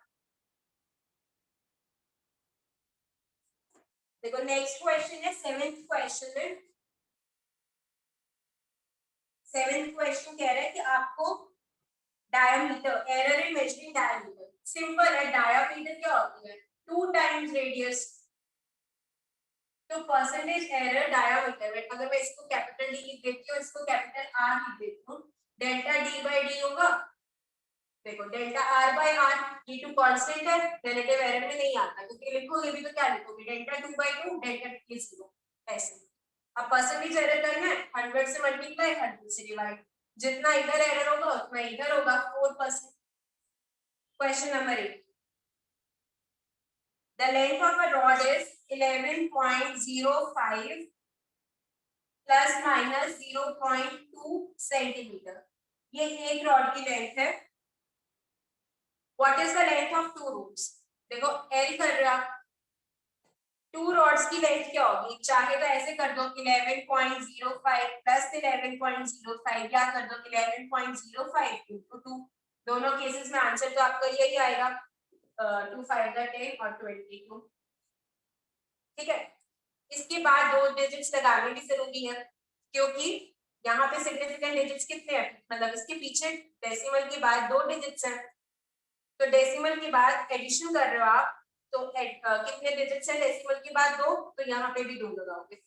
देखो नेक्स्ट क्वेश्चन है, सेवेंथ क्वेश्चन है। सेवेंथ क्वेश्चन कह रहा है कि आपको diameter, error in measuring diameter, simple है, डायमीटर क्या होती है 2 टाइम्स रेडियस, तो परसेंटेज एरर डायमीटर में, अगर मैं इसको कैपिटल डी लिख देती हूँ, इसको कैपिटल आर लिख देती हूँ, डेल्टा डी बाई डी होगा। देखो delta R by R, D two constant है, रिलेटिव एरर में नहीं आता, क्योंकि लिखोगे भी तो क्या लिखोगे, डेल्टा 2/2 डेल्टा टी इज 0, ऐसे। अब परसेंटेज एरर करना है, 100 से मल्टीप्लाई, 100 से डिवाइड, जितना इधर एरर होगा उतना इधर होगा, 4%। Question number 8, the length of a rod is 11.05 plus minus 0.2 centimetre, ये एक रॉड की लेंथ है। What is the length of 2 roots? देखो एल कर रहा, 2 रॉड्स की लेंथ क्या होगी, चाहे तो ऐसे कर दो 11.05 प्लस 11.05, या कर दो 11.05 into 2, दोनों केसेस में आंसर तो आपका यही आएगा, 2 5 10 और 22। ठीक है, इसके बाद 2 डिजिट्स लगाने भी जरूरी है, क्योंकि यहाँ पे सिग्निफिकेंट डिजिट्स कितने हैं, मतलब इसके पीछे डेसिमल के बाद 2 डिजिट्स हैं, तो डेसिमल के बाद एडिशन कर रहे हो आप, तो कितने डिजिट्स हैं डेसिमल के बाद 2, तो यहाँ पे भी 2 लगाओगे।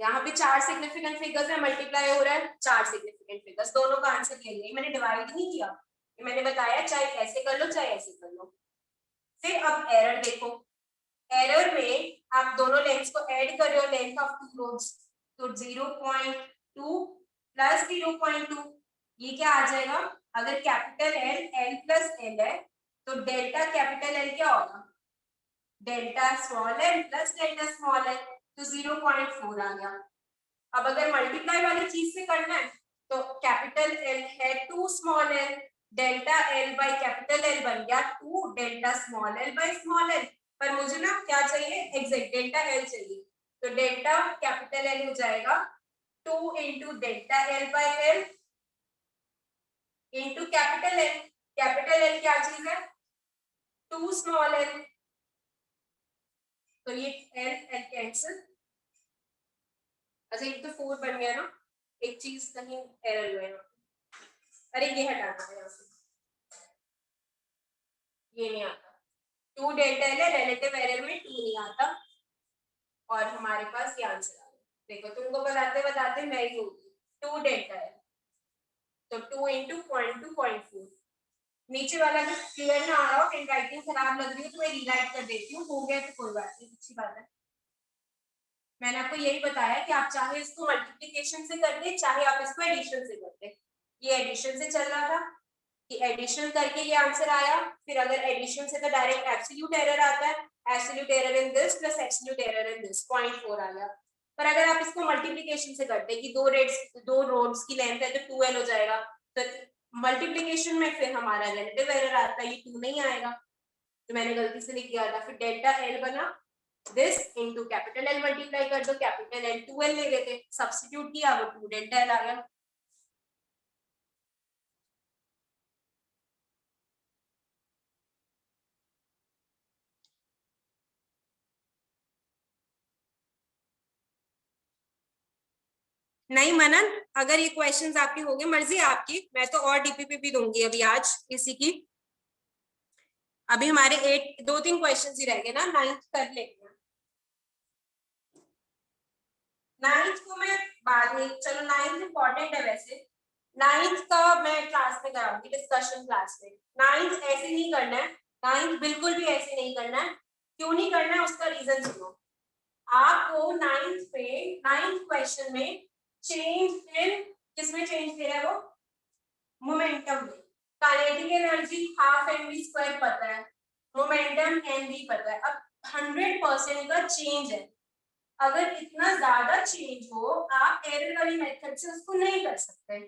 यहाँ पे 4 सिग्निफिकेंट फिगर्स है, मल्टीप्लाई हो रहा है 4 सिग्निफिकेंट फिगर्स, दोनों का आंसर यही है, मैंने डिवाइड नहीं किया, मैंने बताया चाहे ऐसे कर लो चाहे ऐसे कर लो। फिर अब एरर देखो, एरर में आप दोनों लेंथ्स को ऐड कर रहे हो, लेंथ ऑफ 2 रोड्स, तो 0.2 प्लस 0.2, ये क्या आ जाएगा, अगर capital L L plus L है तो डेल्टा कैपिटल एल क्या होगा, delta small L plus delta small L, तो 0.4 आ गया। अब अगर मल्टीप्लाई वाली चीज से करना है तो कैपिटल एल है 2 small L, delta L by capital L बन गया 2 delta small L by small L, पर मुझे ना क्या चाहिए, एग्जैक्ट डेल्टा एल चाहिए, तो डेल्टा कैपिटल एल हो जाएगा 2 into delta L by L into capital L, capital L क्या चीज है 2 स्मॉल एल, तो ये एल एल कैंसिल। अच्छा एक तो 4 बन गया ना, एक चीज कहीं एरर हुआ है, अरे ये हटाना है यहाँ से, ये नहीं आता, 2 डेल्टा एल है, रिलेटिव एरर में 2 नहीं आता, और हमारे पास ये आंसर आ गया। देखो तुमको बताते बताते मैं ही होगी, 2 डेल्टा एल, तो 2 इंटू 0.2 0.4, नीचे वाला भी क्लियर ना आ रहा हो, हैंड राइटिंग खराब लग रही है तो मैं रीराइट कर देती हूँ, हो गया तो कोई बात नहीं, अच्छी बात है। मैंने आपको यही बताया कि आप चाहे इसको मल्टीप्लिकेशन से कर दे, चाहे आप इसको एडिशन से कर दे। ये एडिशन से चल रहा था कि एडिशन करके ये आंसर आया, फिर अगर एडिशन से तो डायरेक्ट एब्सोल्यूट एरर आता है, absolute error in this plus absolute error in this 0.4 आ गया। पर अगर आप इसको मल्टीप्लिकेशन से करते कि दो रोड्स की लेंथ है तो 2l हो जाएगा, तो मल्टीप्लिकेशन में फिर हमारा रिलेटिव एरर आता है, ये 2 नहीं आएगा, तो मैंने गलती से लिख दिया था। फिर डेल्टा एल बना, this into capital L multiply कर दो, कैपिटल एल 2l ले लेते, सब्स्टिट्यूट किया वो 2 डेल्टा एल आ गया। नहीं मनन, अगर ये क्वेश्चंस आपके होंगे, मर्जी आपकी, मैं तो और डीपीपी भी दूंगी अभी आज इसी की। अभी हमारे 2-3 क्वेश्चंस ही रह गए ना, 9th कर लेंगे। 9th को मैं बाद में, चलो 9th इंपॉर्टेंट है वैसे, 9th का मैं क्लास में कराऊंगी, डिस्कशन क्लास में। 9th ऐसे नहीं करना है, 9th बिल्कुल भी ऐसे नहीं करना है। क्यों नहीं करना है उसका रीजन सुनो। आपको 9th पे 9th क्वेश्चन में चेंज इन किसमें चेंज दे रहा है वो, मोमेंटम में। Kinetic energy half M V square पता है, मोमेंटम एम वी पता है। अब 100% का चेंज है, अगर इतना ज्यादा चेंज हो, आप एरर वाली मेथड से उसको नहीं कर सकते।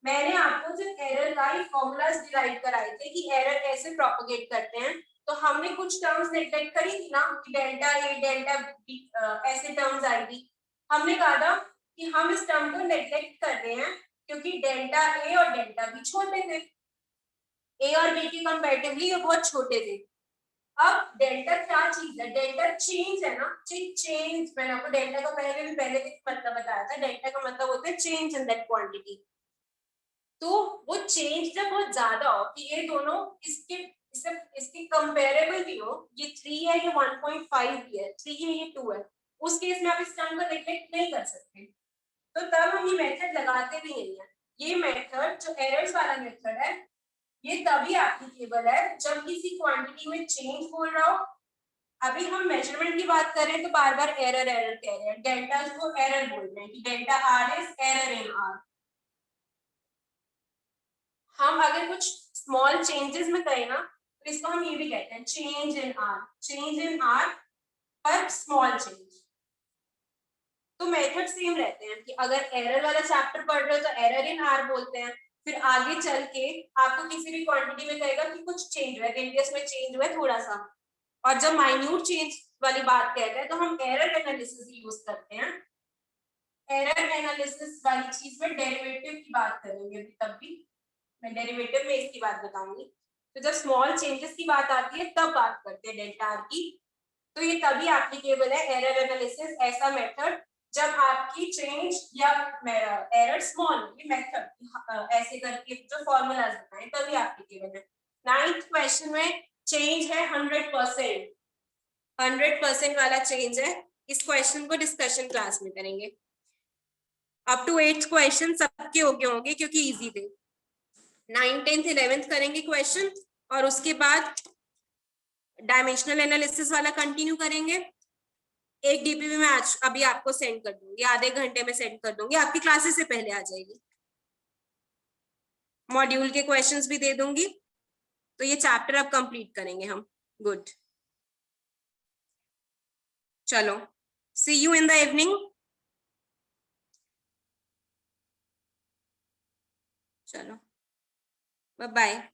मैंने आपको जो एरर का फॉर्मूलाज डिराइव कराए थे कि एरर कैसे प्रोपोगेट करते हैं, तो हमने कुछ टर्म्स नेग्लेक्ट करी थी ना, कि डेल्टा ए डेल्टा बी ऐसे टर्म्स आई थी। हमने कहा था कि हम इस टर्म को नेग्लेक्ट कर रहे हैं क्योंकि डेल्टा ए और डेल्टा बी छोटे थे, ए और बी के कंपैरेटिवली ये बहुत छोटे थे। अब डेल्टा क्या चीज है, डेल्टा चेंज है ना, चेंज। मैंने आपको डेल्टा का पहले भी मतलब बताया था, डेल्टा का मतलब होता है चेंज इन दैट क्वांटिटी। तो वो चेंज जब बहुत ज्यादा हो कि ये दोनों इसके कंपेरेबल भी हो, ये 3 है, ये 1.5 भी है, 3 है, ये 2 है, उस केस में आप इस टर्म को नेग्लेक्ट नहीं कर सकते, तो तब हम ये मेथड लगाते भी नहीं है। ये मेथड जो एरर्स वाला मेथड है, ये तभी एप्लीकेबल है जब किसी क्वांटिटी में चेंज बोल रहा हो। अभी हम मेजरमेंट की बात करें तो बार बार एरर एरर कह रहे हैं, डेल्टा को एरर बोल रहे हैं कि delta R is error in are. हम अगर कुछ स्मॉल चेंजेस में करें ना, तो इसको हम ये भी कहते हैं change in are, change in are पर स्मॉल चेंज। तो मेथड सेम रहते हैं कि अगर एरर वाला चैप्टर पढ़ रहे हो तो एरर इन आर बोलते हैं, फिर आगे चल के आपको किसी भी क्वांटिटी में कहेगा कि कुछ चेंज हुआ है, रेडियस में चेंज हुआ है थोड़ा सा, और जब माइन्यूट चेंज वाली बात कहते हैं तो हम एरर एनालिसिस यूज करते हैं। एरर एनालिसिस वाली चीज में डेरिवेटिव की बात करेंगे अभी, तब भी मैं डेरिवेटिव में इसकी बात बताऊंगी। तो जब स्मॉल चेंजेस की बात आती है तब बात करते हैं डेल्टा आर की, तो ये तभी एप्लीकेबल है एरर एनालिसिस, ऐसा मेथड जब आपकी चेंज या एरर स्मॉल, ये मेथड ऐसे करके जो फॉर्मूलाज बताएं तभी एप्लीकेबल है। 9th क्वेश्चन में चेंज है 100%, 100% वाला चेंज है। इस क्वेश्चन को डिस्कशन क्लास में करेंगे। अप टू 8th क्वेश्चन सबके हो गए होंगे क्योंकि इजी थे। 9th 10th 11th करेंगे क्वेश्चन, और उसके बाद डायमेंशनल एनालिसिस वाला कंटिन्यू करेंगे। एक डीपीपी में आज अभी आपको सेंड कर दूंगी, आधे घंटे में सेंड कर दूंगी, आपकी क्लासेस से पहले आ जाएगी। मॉड्यूल के क्वेश्चंस भी दे दूंगी, तो ये चैप्टर अब कंप्लीट करेंगे हम। गुड, चलो सी यू इन द इवनिंग। चलो बाय बाय।